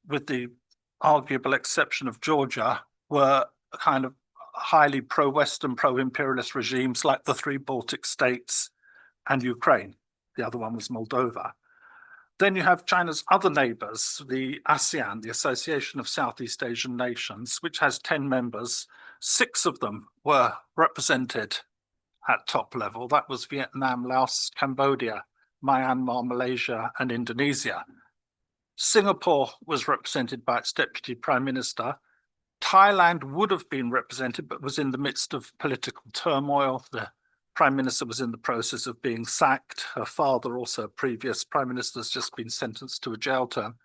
with the arguable exception of Georgia, were kind of highly pro-Western, pro-imperialist regimes like the 3 Baltic states and Ukraine. The other one was Moldova. Then you have China's other neighbors, the ASEAN, the Association of Southeast Asian Nations, which has 10 members. 6 of them were represented at top level. That was Vietnam, Laos, Cambodia, Myanmar, Malaysia, and Indonesia. Singapore was represented by its deputy prime minister. Thailand would have been represented, but was in the midst of political turmoil. The prime minister was in the process of being sacked. Her father, also a previous prime minister, has just been sentenced to a jail term,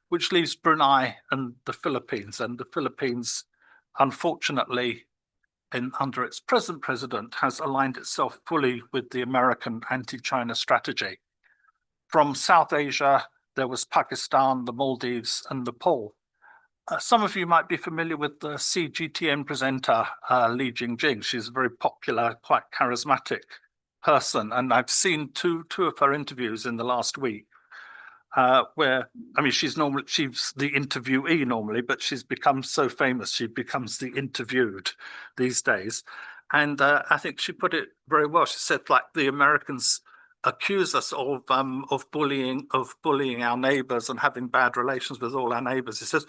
which leaves Brunei and the Philippines. And the Philippines, unfortunately, under its present president, has aligned itself fully with the American anti-China strategy. From South Asia, there was Pakistan, the Maldives, and Nepal. Some of you might be familiar with the CGTN presenter, Li Jingjing. She's a very popular, quite charismatic person. And I've seen two of her interviews in the last week, where, I mean, she's the interviewee normally, but she's become so famous, she becomes the interviewed these days. And I think she put it very well. She said, like, the Americans accuse us of bullying our neighbors and having bad relations with all our neighbors. He says,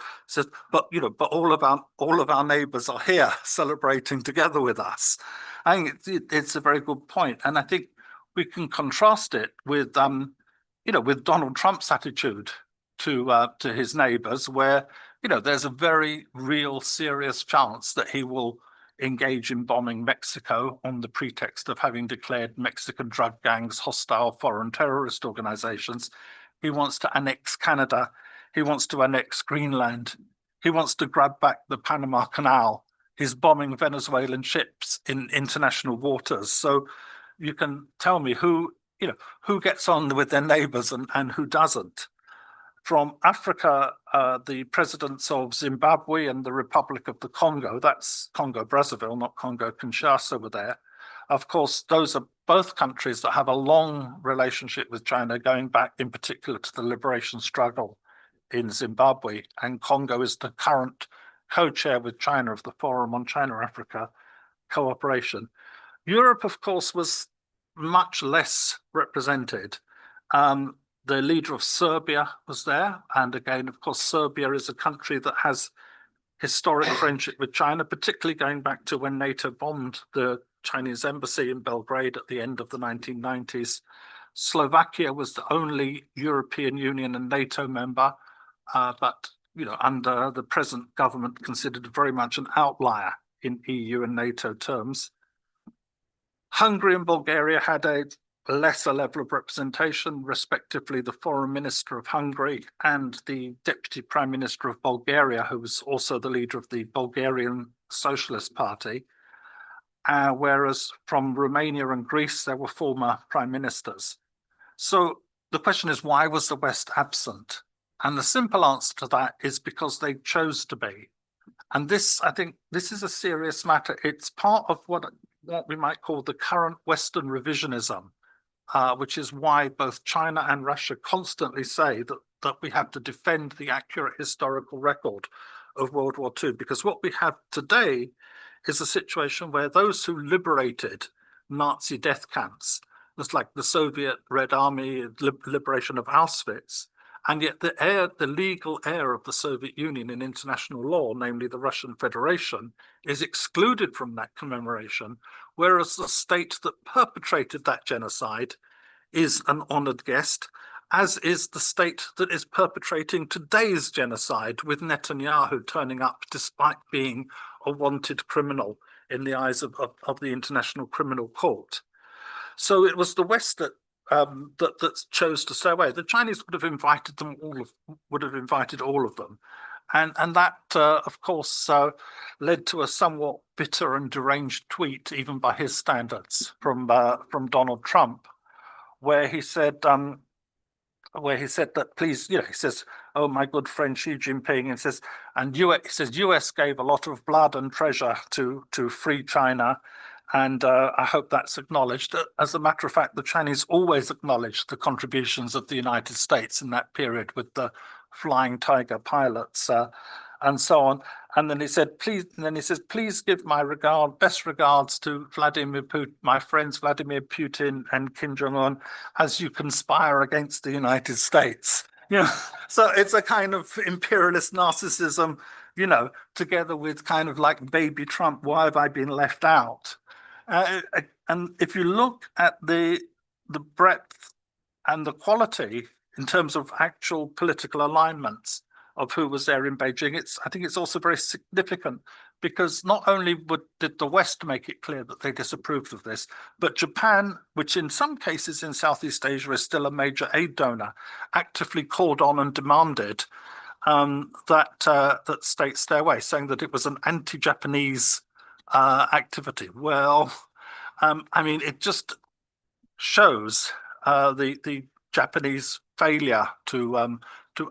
but all of our neighbors are here celebrating together with us. I think it's a very good point, and I think we can contrast it with with Donald Trump's attitude to his neighbors, where there's a very real, serious chance that he will engage in bombing Mexico on the pretext of having declared Mexican drug gangs hostile foreign terrorist organizations. He wants to annex Canada. He wants to annex Greenland. He wants to grab back the Panama Canal. He's bombing Venezuelan ships in international waters. So you can tell me who gets on with their neighbors and who doesn't. From Africa, the presidents of Zimbabwe and the Republic of the Congo, that's Congo-Brazzaville, not Congo-Kinshasa, were there. Of course, those are both countries that have a long relationship with China, going back in particular to the liberation struggle in Zimbabwe. And Congo is the current co-chair with China of the Forum on China-Africa Cooperation. Europe, of course, was much less represented. The leader of Serbia was there. And again, of course, Serbia is a country that has historic friendship with China, particularly going back to when NATO bombed the Chinese embassy in Belgrade at the end of the 1990s. Slovakia was the only European Union and NATO member, but under the present government, considered very much an outlier in EU and NATO terms. Hungary and Bulgaria had a lesser level of representation, respectively, the foreign minister of Hungary and the deputy prime minister of Bulgaria, who was also the leader of the Bulgarian Socialist Party. Whereas from Romania and Greece, there were former prime ministers. So the question is, why was the West absent? And the simple answer to that is because they chose to be. And this, I think, this is a serious matter. It's part of what we might call the current Western revisionism, which is why both China and Russia constantly say that we have to defend the accurate historical record of World War II, because what we have today is a situation where those who liberated Nazi death camps, just like the Soviet Red Army liberation of Auschwitz, and yet the legal heir of the Soviet Union in international law, namely the Russian Federation, is excluded from that commemoration, whereas the state that perpetrated that genocide is an honored guest, as is the state that is perpetrating today's genocide, with Netanyahu turning up despite being a wanted criminal in the eyes of the International Criminal Court. So it was the West that chose to stay away. The Chinese would have invited them all of them, and that of course led to a somewhat bitter and deranged tweet, even by his standards, from Donald Trump, where he said that, please, he says, oh, my good friend Xi Jinping, and says, and he says, US gave a lot of blood and treasure to free China, and I hope that's acknowledged. As a matter of fact, the Chinese always acknowledged the contributions of the United States in that period with the Flying Tiger pilots and so on. And then he said, please give my best regards to Vladimir Putin, my friends Vladimir Putin and Kim Jong-un, as you conspire against the United States. So it's a kind of imperialist narcissism, together with kind of like baby Trump, why have I been left out? And if you look at the breadth and the quality in terms of actual political alignments of who was there in Beijing, I think it's also very significant, because not only did the West make it clear that they disapproved of this, but Japan, which in some cases in Southeast Asia is still a major aid donor, actively called on and demanded that states stay away, saying that it was an anti-Japanese activity. Well, I mean, it just shows the Japanese failure to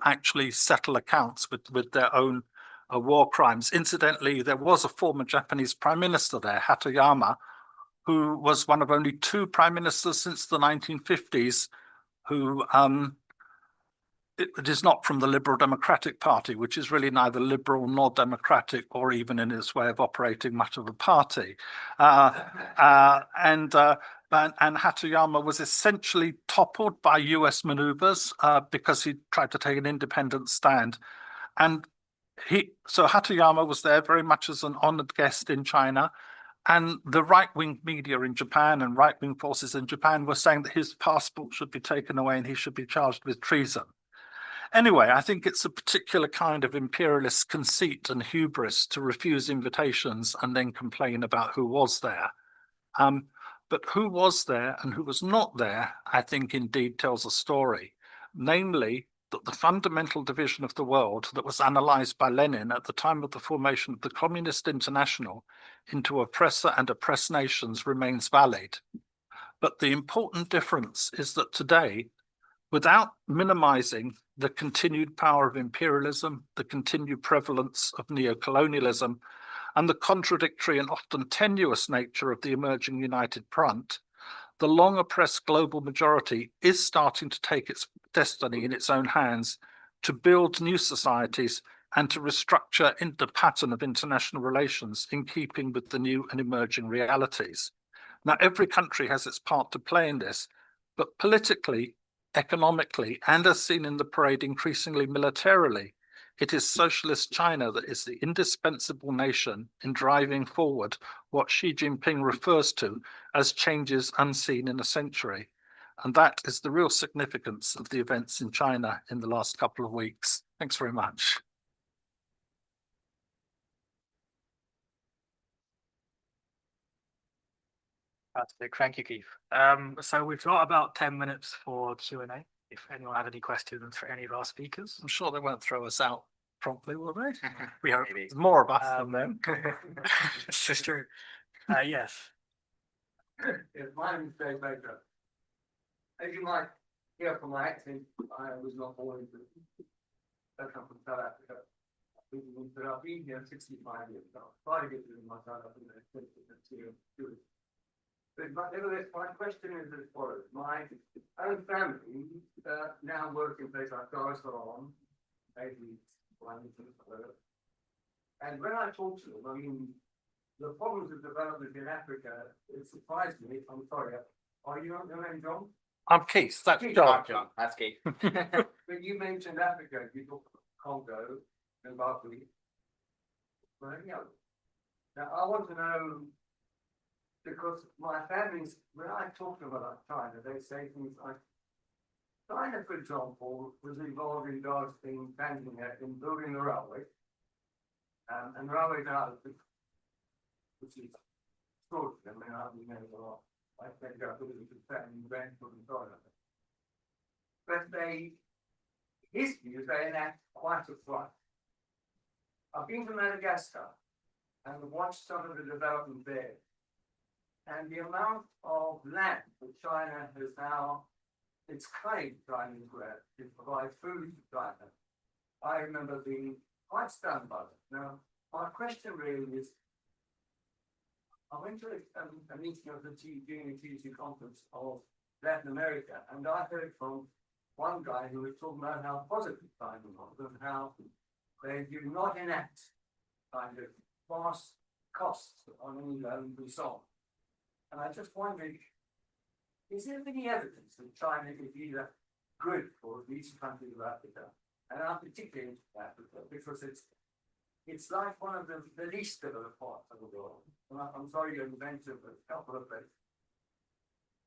actually settle accounts with their own war crimes. Incidentally, there was a former Japanese prime minister there, Hatoyama, who was one of only 2 prime ministers since the 1950s who it is not from the Liberal Democratic Party, which is really neither liberal nor democratic, or even in its way of operating much of a party. And Hatoyama was essentially toppled by US maneuvers because he tried to take an independent stand. And so Hatoyama was there very much as an honored guest in China. And the right-wing media in Japan and right-wing forces in Japan were saying that his passport should be taken away and he should be charged with treason. Anyway, I think it's a particular kind of imperialist conceit and hubris to refuse invitations and then complain about who was there. But who was there and who was not there, I think indeed tells a story, namely that the fundamental division of the world that was analyzed by Lenin at the time of the formation of the Communist International into oppressor and oppressed nations remains valid. But the important difference is that today, without minimizing the continued power of imperialism, the continued prevalence of neocolonialism, and the contradictory and often tenuous nature of the emerging United Front, the long oppressed global majority is starting to take its destiny in its own hands, to build new societies and to restructure the pattern of international relations in keeping with the new and emerging realities. Now, every country has its part to play in this, but politically, economically, and as seen in the parade, increasingly militarily, it is socialist China that is the indispensable nation in driving forward what Xi Jinping refers to as changes unseen in a century. And that is the real significance of the events in China in the last couple of weeks. Thanks very much. Fantastic. Thank you, Keith. So we've got about 10 minutes for Q&A. If anyone had any questions for any of our speakers. I'm sure they won't throw us out promptly, will they? We hope. Maybe. There's more of us than them. This is true. Yes. Yes, my name is Dave Baker. As you might hear from my accent, I was not born in Britain. I come from South Africa. But I've been here 65 years now. Try to get rid of my South African accent, but nevertheless, my question is as follows. My own family now work in places like Dar es Salaam, maybe and when I talk to them, I mean, the problems of development in Africa, it surprised me. I'm sorry. Are you your name, John? I'm Keith, that's Keith. John. John, that's key. When you mentioned Africa, you talked about Congo, Zimbabwe. Well, yeah. Now, I want to know, because my families, when I talk to them about China, they say things like, China, for example, was involved in Tanzania in building the railway. And the railway now, which is short, I mean, I don't know a lot. I think I put it into family grandchildren and so on. But history is they enact quite a flight. I've been to Madagascar and watched some of the development there. And the amount of land that China has now, it's claimed Chinese land to provide food to China. I remember being quite stunned by it. Now, my question really is, I went to a meeting of the GNTC conference of Latin America, and I heard from one guy who was talking about how positive China was and how they do not enact kind of vast costs on any loan we solve. And I just wondered, is there any evidence that China is either good for these countries of Africa, and I'm particularly into Africa, because it's like one of the least developed parts of the world. And I'm sorry you invented a couple of things.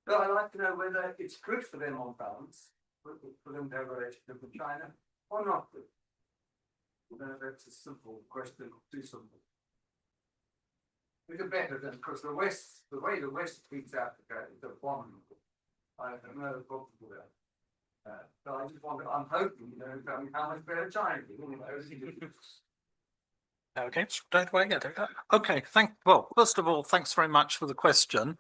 So I'd like to know whether it's good for them on balance, for them to have a relationship with China, or not good. That's a simple question, too simple. It's better than, because the way the West treats Africa is abominable. I have no problem with that. So I just wonder, I'm hoping, tell me how much better China is. Okay, straight away, yeah. Okay, well, first of all, thanks very much for the question.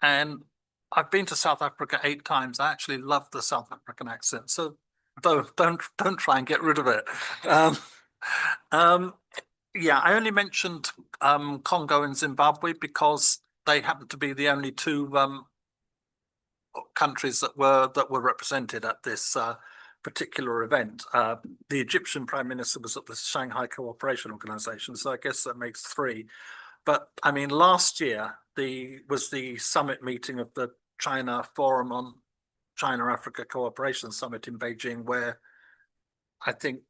And I've been to South Africa 8 times. I actually love the South African accent, so don't try and get rid of it. Yeah, I only mentioned Congo and Zimbabwe because they happen to be the only 2 countries that were represented at this particular event. The Egyptian Prime Minister was at the Shanghai Cooperation Organization, so I guess that makes 3. But I mean, last year was the summit meeting of the China Forum on China-Africa Cooperation Summit in Beijing, where I think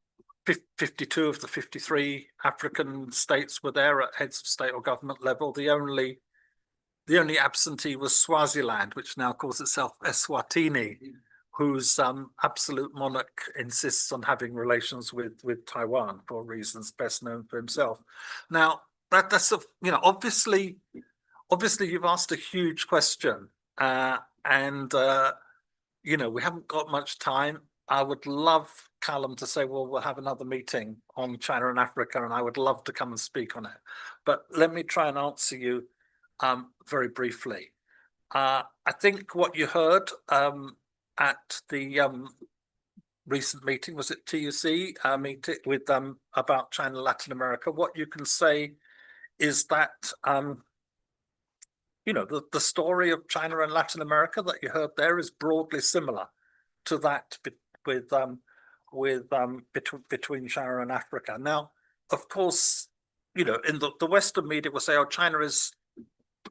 52 of the 53 African states were there at heads of state or government level. The only absentee was Swaziland, which now calls itself Eswatini, whose absolute monarch insists on having relations with Taiwan for reasons best known for himself. Now, that's obviously you've asked a huge question, and we haven't got much time. I would love Callum to say, well, we'll have another meeting on China and Africa, and I would love to come and speak on it. But let me try and answer you very briefly. I think what you heard at the recent meeting, was it TUC meeting with about China, Latin America, what you can say is that the story of China and Latin America that you heard there is broadly similar to that between China and Africa. Now, of course, in the Western media will say, oh, China is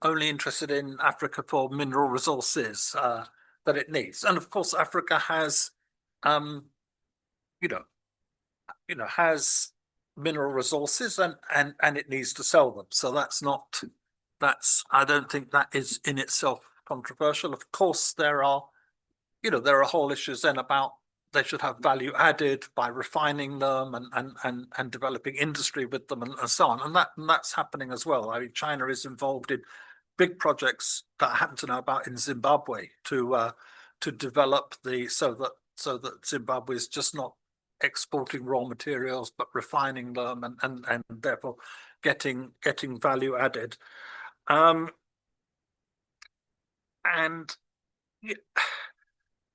only interested in Africa for mineral resources that it needs, and of course, Africa has, has mineral resources and it needs to sell them. So I don't think that is in itself controversial. Of course, there are whole issues then about they should have value added by refining them and developing industry with them and so on. And that's happening as well. I mean, China is involved in big projects that I happen to know about in Zimbabwe to develop so that Zimbabwe is just not exporting raw materials but refining them and therefore getting value added. And yeah,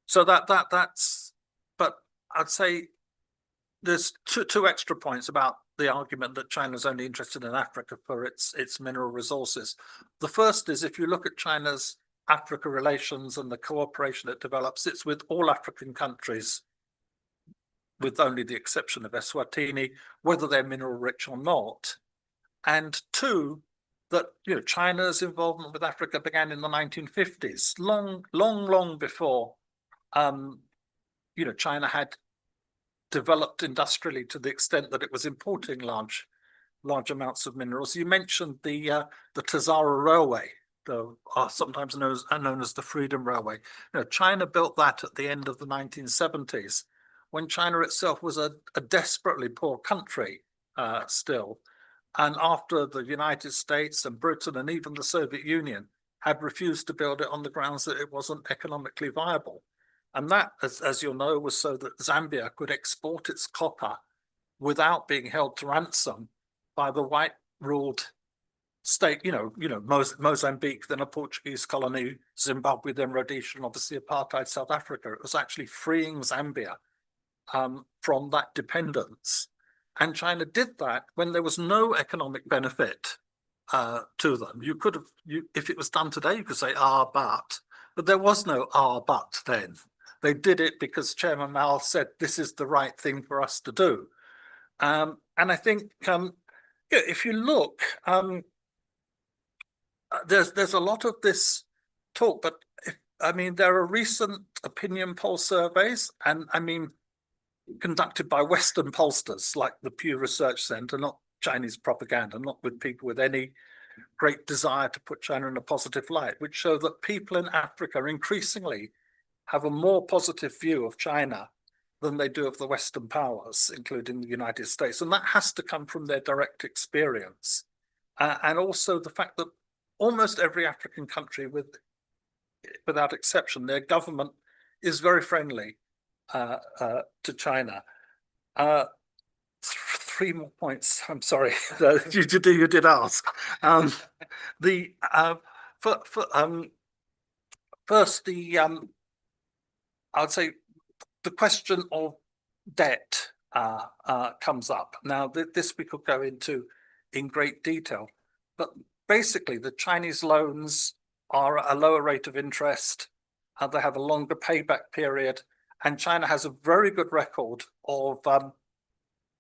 so that's, but I'd say there's two extra points about the argument that China's only interested in Africa for its mineral resources. The first is, if you look at China's Africa relations and the cooperation it develops, it's with all African countries, with only the exception of Eswatini, whether they're mineral rich or not. And two, that China's involvement with Africa began in the 1950s, long before China had developed industrially to the extent that it was importing large amounts of minerals. You mentioned the Tazara Railway, sometimes known as the Freedom Railway. China built that at the end of the 1970s, when China itself was a desperately poor country still. And after the United States and Britain and even the Soviet Union had refused to build it on the grounds that it wasn't economically viable. And that, as you'll know, was so that Zambia could export its copper without being held to ransom by the white-ruled state, Mozambique, then a Portuguese colony, Zimbabwe, then Rhodesia, and obviously apartheid South Africa. It was actually freeing Zambia from that dependence. And China did that when there was no economic benefit to them. You could have, if it was done today, you could say, but there was no but then. They did it because Chairman Mao said, this is the right thing for us to do. And I think if you look, there's a lot of this talk, but there are recent opinion poll surveys, and conducted by Western pollsters like the Pew Research Center, not Chinese propaganda, not with people with any great desire to put China in a positive light, which show that people in Africa increasingly have a more positive view of China than they do of the Western powers, including the United States. And that has to come from their direct experience. And also the fact that almost every African country, without exception, their government is very friendly to China. 3 more points. I'm sorry, you did ask. First, I would say the question of debt comes up. Now, this we could go into in great detail, but basically the Chinese loans are at a lower rate of interest. They have a longer payback period, and China has a very good record of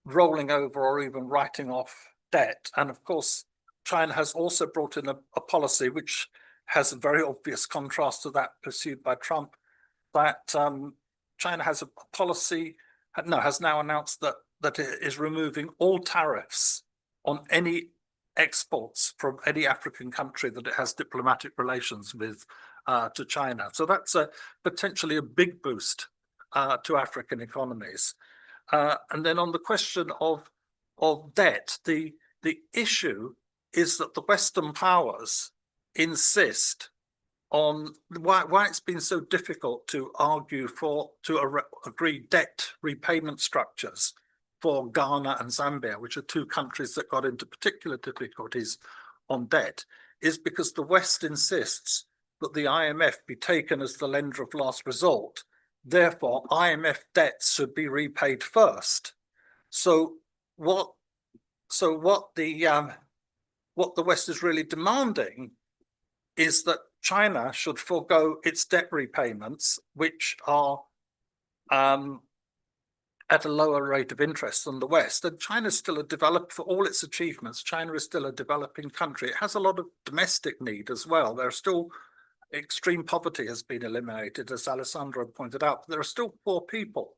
rolling over or even writing off debt. And of course, China has also brought in a policy which has a very obvious contrast to that pursued by Trump, that China has a policy, has now announced that it is removing all tariffs on any exports from any African country that it has diplomatic relations with to China. So that's potentially a big boost to African economies. And then on the question of debt, the issue is that the Western powers insist on why it's been so difficult to argue to agree debt repayment structures for Ghana and Zambia, which are two countries that got into particular difficulties on debt, is because the West insists that the IMF be taken as the lender of last resort. Therefore, IMF debts should be repaid first. So what the West is really demanding is that China should forego its debt repayments, which are at a lower rate of interest than the West. And China is still for all its achievements, China is still a developing country. It has a lot of domestic need as well. There are still extreme poverty has been eliminated, as Alessandro pointed out. There are still poor people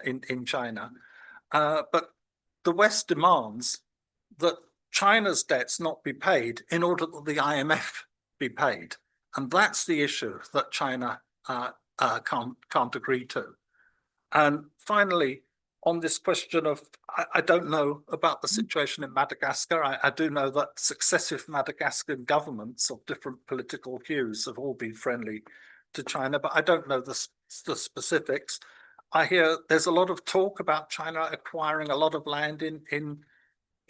in China. But the West demands that China's debts not be paid in order that the IMF be paid. And that's the issue that China can't agree to. And finally, on this question of, I don't know about the situation in Madagascar. I do know that successive Madagascan governments of different political hues have all been friendly to China, but I don't know the specifics. I hear there's a lot of talk about China acquiring a lot of land in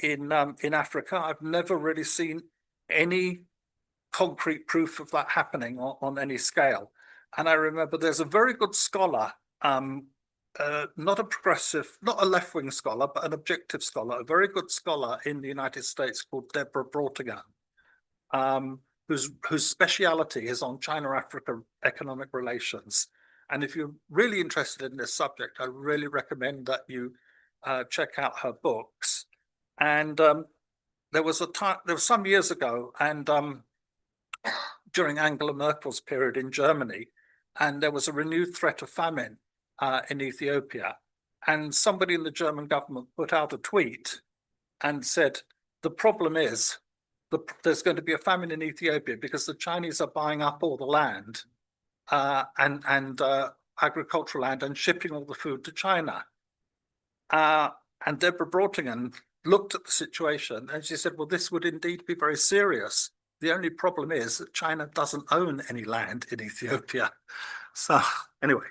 Africa. I've never really seen any concrete proof of that happening on any scale. And I remember there's a very good scholar, not a progressive, not a left-wing scholar, but an objective scholar, a very good scholar in the United States called Deborah Brautigan, whose speciality is on China-Africa economic relations. And if you're really interested in this subject, I really recommend that you check out her books. And there was some years ago, and during Angela Merkel's period in Germany, and there was a renewed threat of famine in Ethiopia. And somebody in the German government put out a tweet and said, the problem is there's going to be a famine in Ethiopia because the Chinese are buying up all the land and agricultural land and shipping all the food to China. And Deborah Brautigan looked at the situation and she said, well, this would indeed be very serious. The only problem is that China doesn't own any land in Ethiopia. So anyway,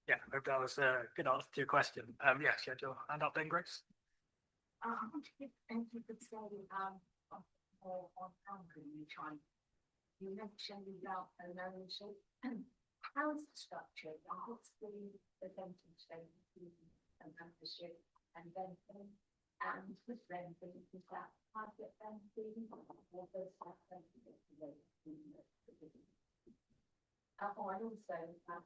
Yeah, I hope that was a good answer to your question. Yes, you had your hand up then, Grace. I want to give thank you for saying more on Hungary in China. You mentioned about ownership. How is it structured? And what's the percentage and membership and renting? And with renting, is that private renting or does that renting? I also have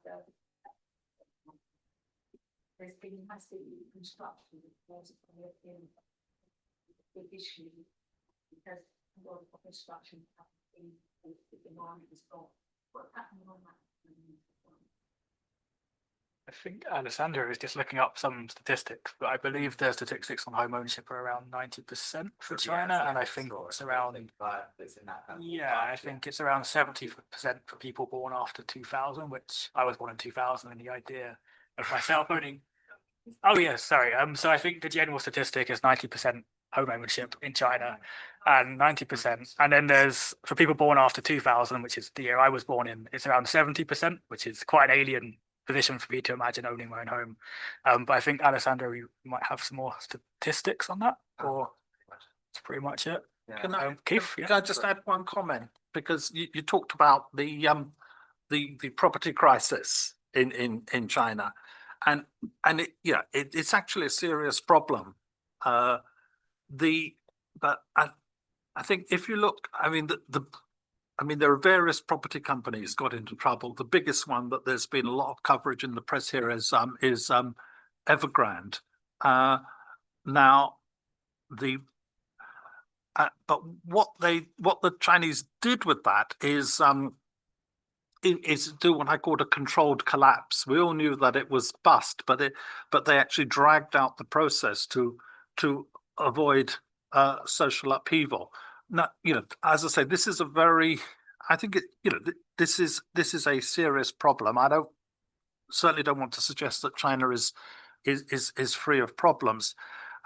there's been massive construction in big issue because a lot of construction happening with the demand is gone. What's happening on that? I think Alessandro is just looking up some statistics, but I believe the statistics on home ownership are around 90% for China, and I think it's around, yeah, I think it's around 70% for people born after 2000, which I was born in 2000, and the idea of myself owning. Oh yes, sorry. So I think the general statistic is 90% home ownership in China, and 90%, and then there's for people born after 2000, which is the year I was born in, it's around 70%, which is quite an alien position for me to imagine owning my own home. But I think Alessandro, you might have some more statistics on that, or that's pretty much it. can I, Keith, can I just add one comment? Because you talked about the property crisis in China, and it's actually a serious problem. But I think if you look, I mean there are various property companies got into trouble. The biggest one that there's been a lot of coverage in the press here is Evergrande. Now but what the Chinese did with that is do what I called a controlled collapse. We all knew that it was bust, but they actually dragged out the process to avoid social upheaval. Now, as I say, this is a very, I think this is a serious problem. Certainly don't want to suggest that China is free of problems,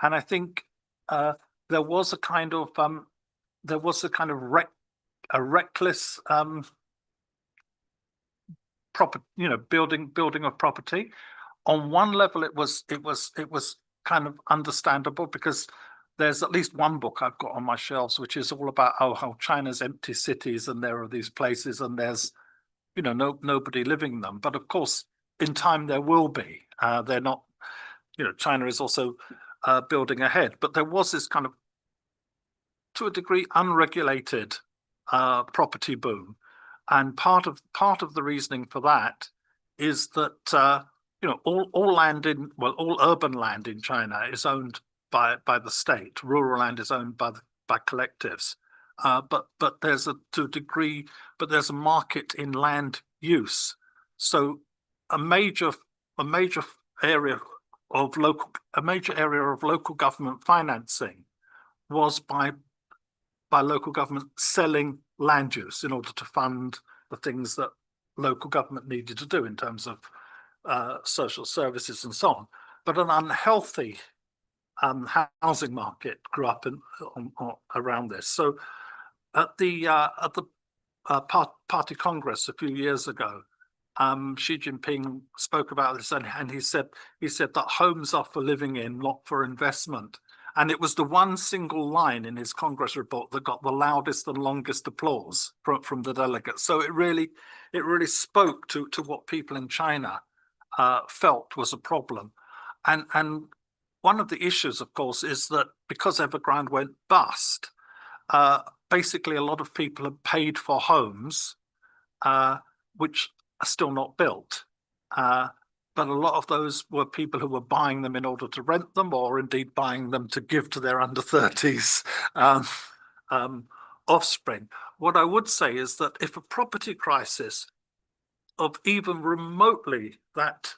and I think there was a kind of reckless building of property. On one level, it was kind of understandable because there's at least one book I've got on my shelves which is all about how China's empty cities and there are these places and there's nobody living in them. But of course, in time there will be. They're not. China is also building ahead, but there was this kind of, to a degree, unregulated property boom, and part of the reasoning for that is that all urban land in China is owned by the state. Rural land is owned by collectives, but there's a market in land use. So a major area of local government financing was by local government selling land use in order to fund the things that local government needed to do in terms of social services and so on, but an unhealthy housing market grew up around this. So at the party congress a few years ago, Xi Jinping spoke about this, and he said that homes are for living in, not for investment. And it was the one single line in his Congress report that got the loudest and longest applause from the delegates. So it really spoke to what people in China felt was a problem. And one of the issues, of course, is that because Evergrande went bust, basically a lot of people have paid for homes which are still not built. But a lot of those were people who were buying them in order to rent them, or indeed buying them to give to their under-30s offspring. What I would say is that if a property crisis of even remotely that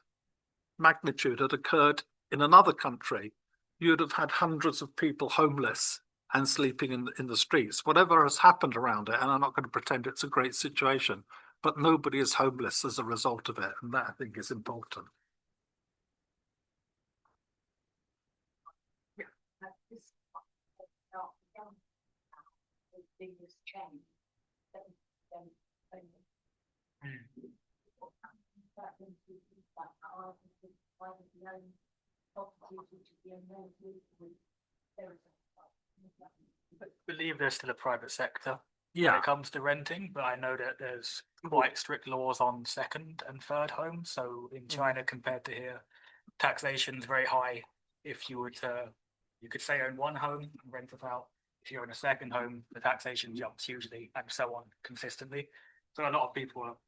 magnitude had occurred in another country, you'd have had hundreds of people homeless and sleeping in the streets. Whatever has happened around it, and I'm not going to pretend it's a great situation, but nobody is homeless as a result of it, and that I think is important. Biggest change. I believe there's still a private sector when Yeah, it comes to renting, but I know that there's quite strict laws on second and third homes. So in China, compared to here, taxation is very high. If you were to, you could say own one home and rent it out. If you own a second home, the taxation jumps hugely, and so on consistently. So a lot of people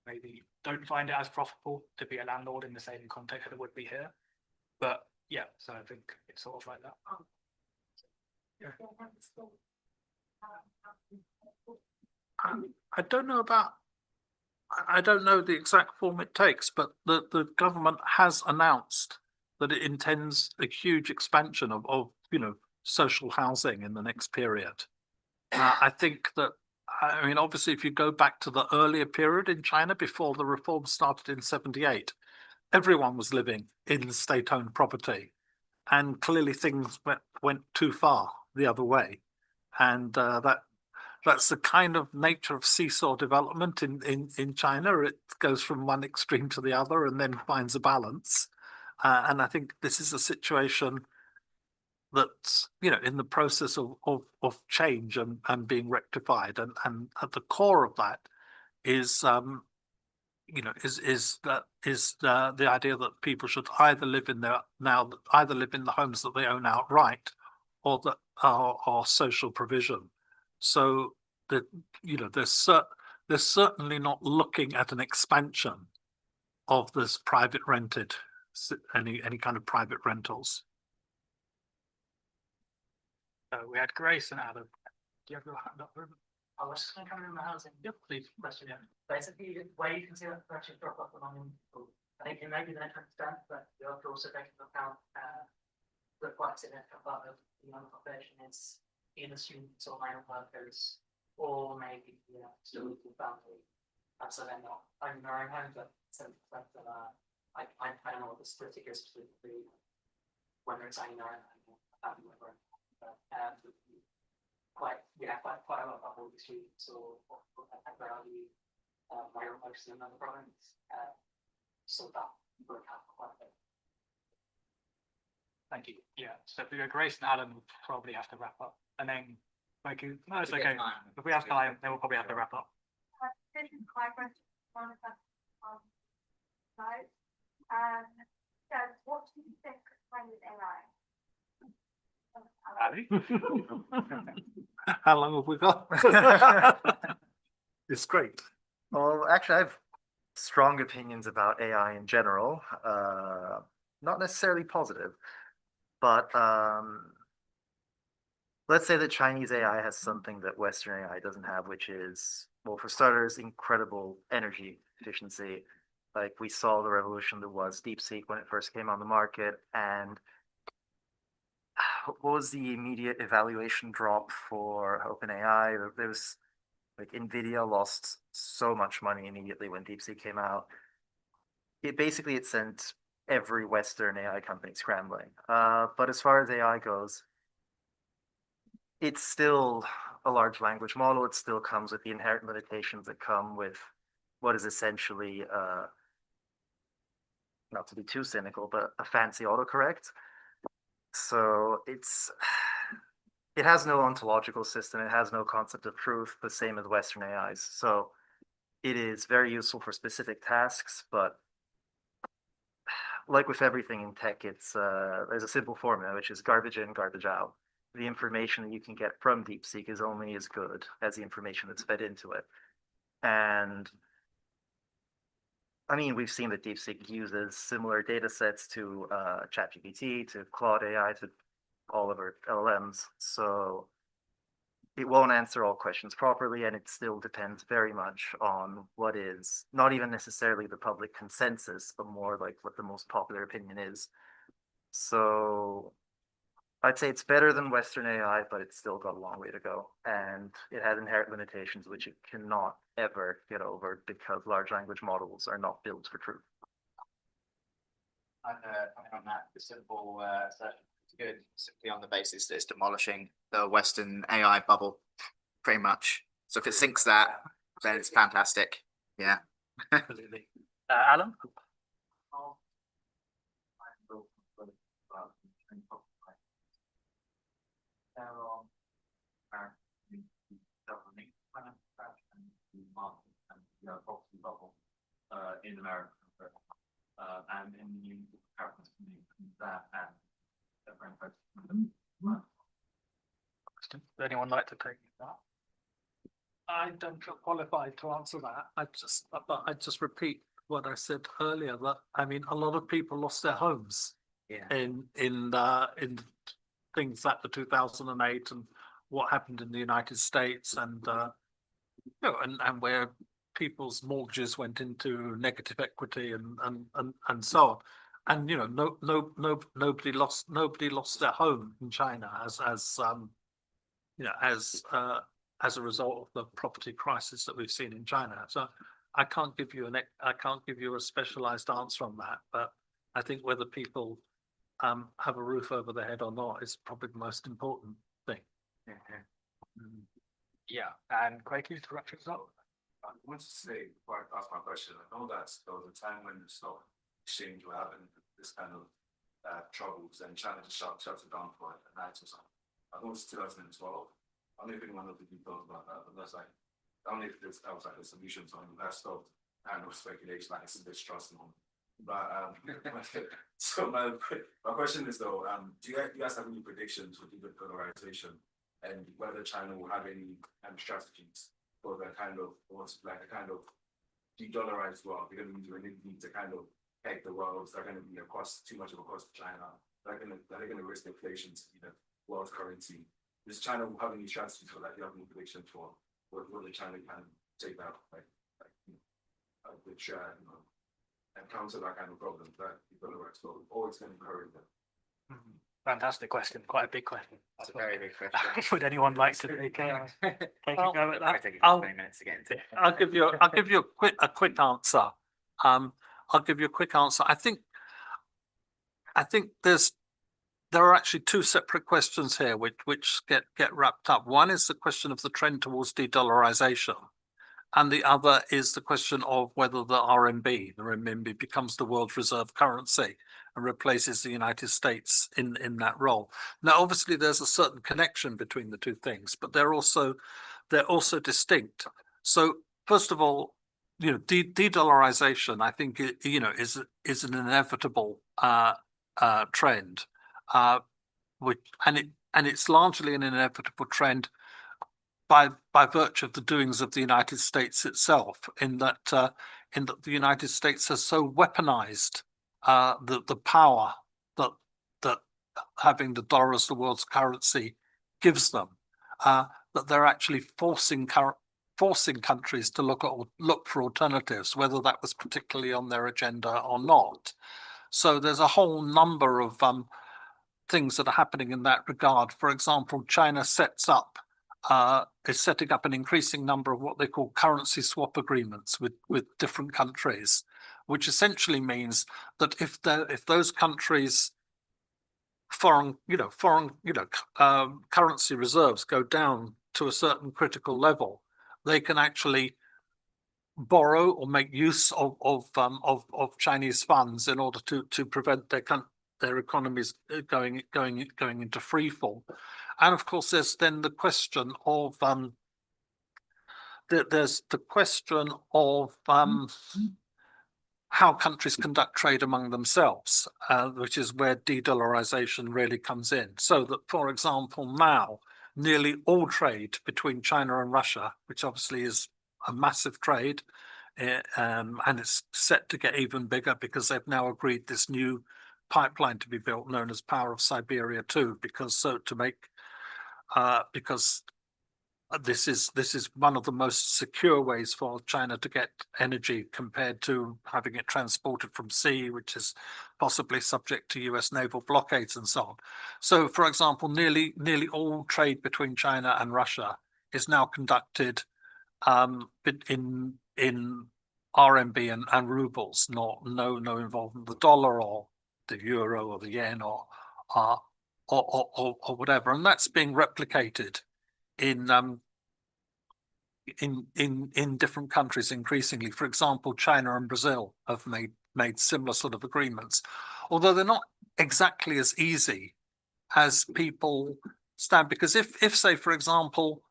maybe don't find it as profitable to be a landlord in the same context that it would be here. But yeah, so I think it's sort of like that. I don't know about, I don't know the exact form it takes, but the government has announced that it intends a huge expansion of social housing in the next period. I think that, I mean, obviously, if you go back to the earlier period in China before the reform started in 78, everyone was living in state-owned property, and clearly things went too far the other way, and that's the kind of nature of seesaw development in China. It goes from one extreme to the other and then finds a balance, and I think this is a situation that's in the process of change and being rectified, and at the core of that is the idea that people should either live in the homes that they own outright, or that are social provision. So that they're certainly not looking at an expansion of this private rented, any kind of private rentals. We had Grace and Adam. Do you have your hand up? I was just going to come in the housing. Yep, please. Question, yeah. Basically, where you can see that pressure drop off among people, I think it may be that understand, but you have to also take into account the quite significant part of the young population is either students or minor workers, or maybe still with your family. And so they're not owning their own home, but 70% of them are. I don't know what the statistic is specifically, whether it's owning their own home or family member. Quite a lot of all the students or temporarily minor workers in another province. So that would have quite a bit. Thank you. Yeah. So if we go Grace and Alan, we'll probably have to wrap up. And then thank you. No, it's okay. If we have time, then we'll probably have to wrap up. This is my question, Monica. So what do you think of AI? Ali? How long have we got? It's great. Well, actually, I have strong opinions about AI in general, not necessarily positive, but let's say that Chinese AI has something that Western AI doesn't have, which is, well, for starters, incredible energy efficiency. Like we saw the revolution that was DeepSeek when it first came on the market, and what was the immediate evaluation drop for OpenAI? There was like NVIDIA lost so much money immediately when DeepSeek came out. it sent every Western AI company scrambling. But as far as AI goes, it's still a large language model. It still comes with the inherent limitations that come with what is essentially, not to be too cynical, but a fancy autocorrect. So it has no ontological system. It has no concept of truth, the same as Western AIs. So it is very useful for specific tasks, but like with everything in tech, there's a simple formula, which is garbage in, garbage out. The information that you can get from DeepSeek is only as good as the information that's fed into it. And I mean, we've seen that DeepSeek uses similar data sets to ChatGPT, to Claude AI, to all of our LLMs. So it won't answer all questions properly, and it still depends very much on what is not even necessarily the public consensus, but more like what the most popular opinion is. So I'd say it's better than Western AI, but it's still got a long way to go. And it has inherent limitations which it cannot ever get over because large language models are not built for truth. On that, the simple assertion is good, simply on the basis that it's demolishing the Western AI bubble, pretty much. So if it sinks that, then it's fantastic. Yeah. Absolutely. Alan? In America, and in the characters that Would anyone like to take that? I don't feel qualified to answer that. I just repeat what I said earlier, that I mean, a lot of people lost their homes in things like the 2008 and what happened in the United States, and and where people's mortgages went into negative equity and so on. And nobody lost their home in China as a result of the property crisis that we've seen in China. So I can't give you a specialized answer on that, but I think whether people have a roof over their head or not is probably the most important thing. Yeah, and Craig, you to wrap things up. I wanted to say, before I ask my question, I know that there was a time when the stock exchange were having this kind of troubles and China just shut it down for a night or something. I think it was 2012. I don't know if anyone knows the details about that, but that's like, I don't know if that was like a solution to that stopped kind of speculation, like it's a distrust and all. But so my question is though, do you guys have any predictions for de-dollarization and whether China will have any strategies for the kind of de-dollarized world? They're going to need to kind of peg the world. They're going to be too much of a cost to China. They're going to risk inflation to be the world currency. Does China have any strategies for that? Do you have any predictions for whether China can take that which and counter that kind of problem that de-dollarized world, or it's going to encourage them? Fantastic question. Quite a big question. That's a very big question. Would anyone like to take a go at that? Take I'll- 20 minutes to get into. I'll give you a quick answer. I'll give you a quick answer. I think there are actually two separate questions here which get wrapped up. One is the question of the trend towards de-dollarization, and the other is the question of whether the renminbi becomes the world reserve currency and replaces the United States in that role. Now, obviously, there's a certain connection between the two things, but they're also distinct. So, first of all, de-dollarization, I think, is an inevitable trend, and it's largely an inevitable trend by virtue of the doings of the United States itself, in that the United States has so weaponized the power that having the dollar as the world's currency gives them, that they're actually forcing countries to look for alternatives, whether that was particularly on their agenda or not. So there's a whole number of things that are happening in that regard. For example, China is setting up an increasing number of what they call currency swap agreements with different countries, which essentially means that if those countries' foreign currency reserves go down to a certain critical level, they can actually borrow or make use of Chinese funds in order to prevent their economies going into free fall. And of course, there's then the question of how countries conduct trade among themselves, which is where de-dollarization really comes in. So that, for example, now nearly all trade between China and Russia, which obviously is a massive trade, and it's set to get even bigger because they've now agreed this new pipeline to be built known as Power of Siberia 2, because this is one of the most secure ways for China to get energy compared to having it transported from sea, which is possibly subject to US naval blockades and so on. So, for example, nearly all trade between China and Russia is now conducted in RMB and rubles, no involvement of the dollar or the euro or the yen or whatever, and that's being replicated in different countries increasingly. For example, China and Brazil have made similar sort of agreements, although they're not exactly as easy as people stand. Because if say, for example,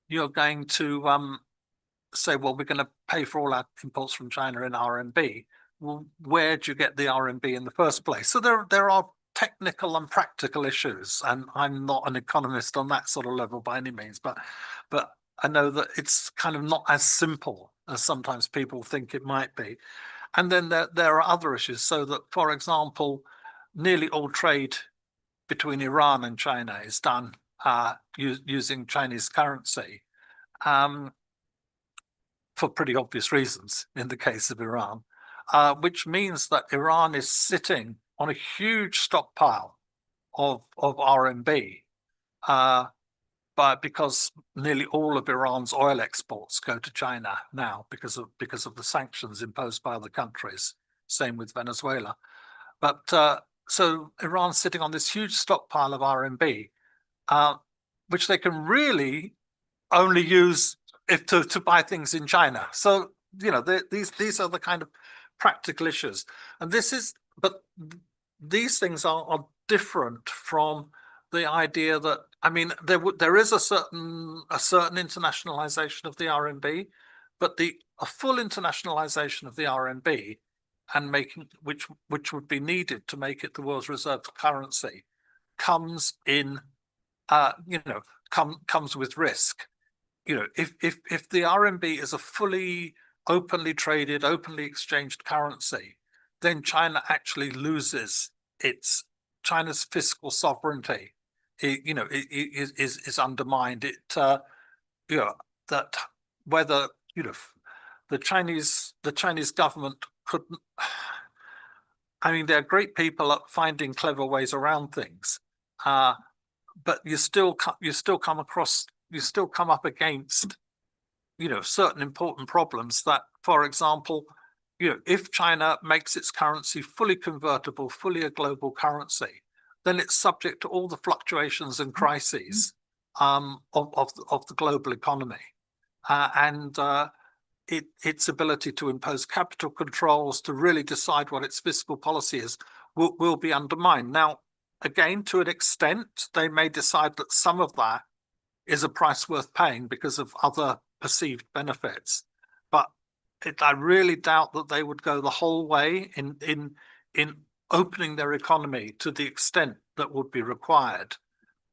you're going to say, well, we're going to pay for all our imports from China in RMB, well, where do you get the RMB in the first place? So there are technical and practical issues, and I'm not an economist on that sort of level by any means, but I know that it's kind of not as simple as sometimes people think it might be. And then there are other issues, so that, for example, nearly all trade between Iran and China is done using Chinese currency, for pretty obvious reasons in the case of Iran, which means that Iran is sitting on a huge stockpile of RMB, but because nearly all of Iran's oil exports go to China now because of the sanctions imposed by other countries. Same with Venezuela. But so Iran's sitting on this huge stockpile of RMB, which they can really only use to buy things in China. So these are the kind of practical issues, and but these things are different from the idea that, I mean, there is a certain internationalization of the RMB, but a full internationalization of the RMB and making which would be needed to make it the world's reserve currency comes in comes with risk. If the RMB is a fully openly traded, openly exchanged currency, then China actually loses China's fiscal sovereignty. Is undermined. That whether the Chinese government couldn't. I mean, they're great people at finding clever ways around things, but you still come up against certain important problems that, for example, if China makes its currency fully convertible, fully a global currency, then it's subject to all the fluctuations and crises of the global economy, and its ability to impose capital controls, to really decide what its fiscal policy is, will be undermined. Now, again, to an extent, they may decide that some of that is a price worth paying because of other perceived benefits, but I really doubt that they would go the whole way in opening their economy to the extent that would be required.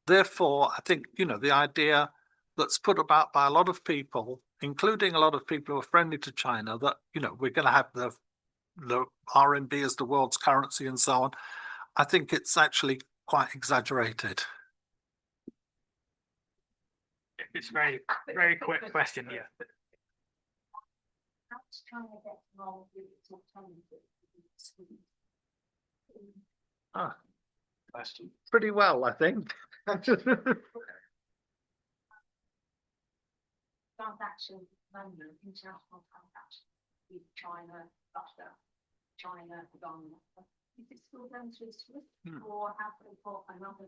Therefore, I think the idea that's put about by a lot of people, including a lot of people who are friendly to China, that we're going to have the RMB as the world's currency and so on, I think it's actually quite exaggerated. It's very, very quick question here. How's China get along with its alternative? Question. Pretty well, I think. Transaction, international transactions with China, Russia, China gone? Is it still going through SWIFT Hmm. or have they got another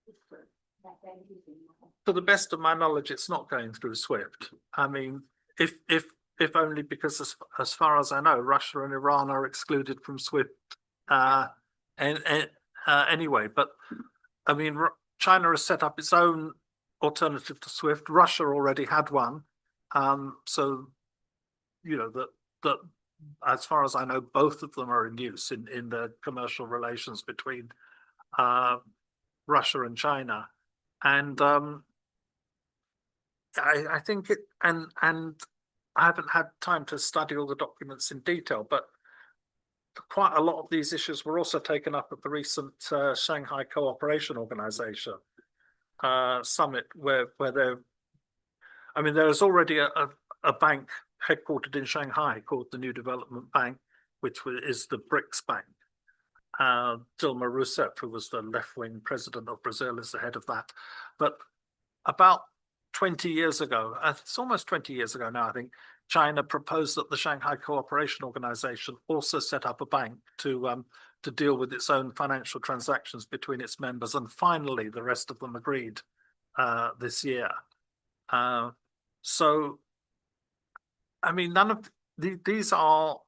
system that they're using? To the best of my knowledge, it's not going through SWIFT. I mean, if only because as far as I know, Russia and Iran are excluded from SWIFT anyway. But I mean, China has set up its own alternative to SWIFT. Russia already had one. So, you know, that as far as I know, both of them are in use in the commercial relations between Russia and China. And I think it, and I haven't had time to study all the documents in detail, but quite a lot of these issues were also taken up at the recent Shanghai Cooperation Organization summit, where there, I mean, there is already a bank headquartered in Shanghai called the New Development Bank, which is the BRICS Bank. Dilma Rousseff, who was the left-wing president of Brazil, is the head of that. But about 20 years ago, it's almost 20 years ago now, I think, China proposed that the Shanghai Cooperation Organization also set up a bank to deal with its own financial transactions between its members. And finally, the rest of them agreed this year. So, I mean, none of these are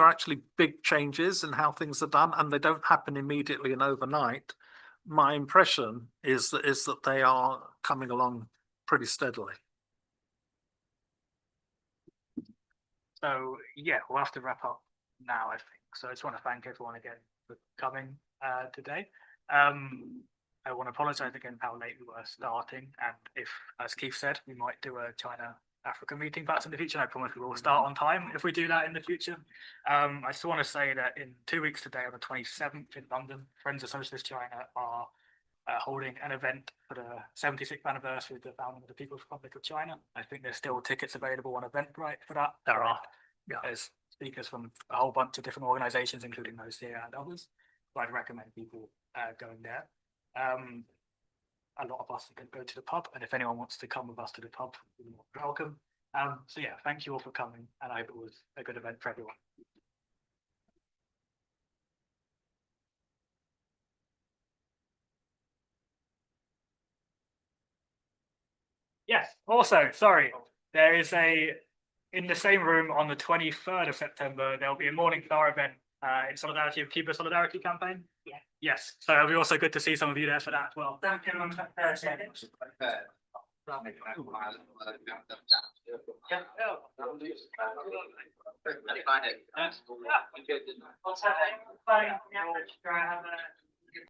actually big changes in how things are done, and they don't happen immediately and overnight. My impression is that they are coming along pretty steadily. So yeah, we'll have to wrap up now, I think. So I just want to thank everyone again for coming today. I want to apologize again for how late we were starting, and if, as Keith said, we might do a China-Africa meeting perhaps in the future. I promise we will start on time if we do that in the future. I just want to say that in 2 weeks today, on the 27th in London, Friends of Socialist China are holding an event for the 76th anniversary of the founding of the People's Republic of China. I think there's still tickets available on Eventbrite for that. There are. Yeah, there's speakers from a whole bunch of different organizations, including those here and others. So I'd recommend people going there. A lot of us can go to the pub, and if anyone wants to come with us to the pub, you're welcome. So yeah, thank you all for coming, and I hope it was a good event for everyone. Yes, also, sorry, there is in the same room on the 23rd of September, there'll be a Morning Star event in solidarity of Cuba Solidarity Campaign. Yeah. Yes, so it'll be also good to see some of you there for that as well. Duncan on Thursday. Find it. What's happening?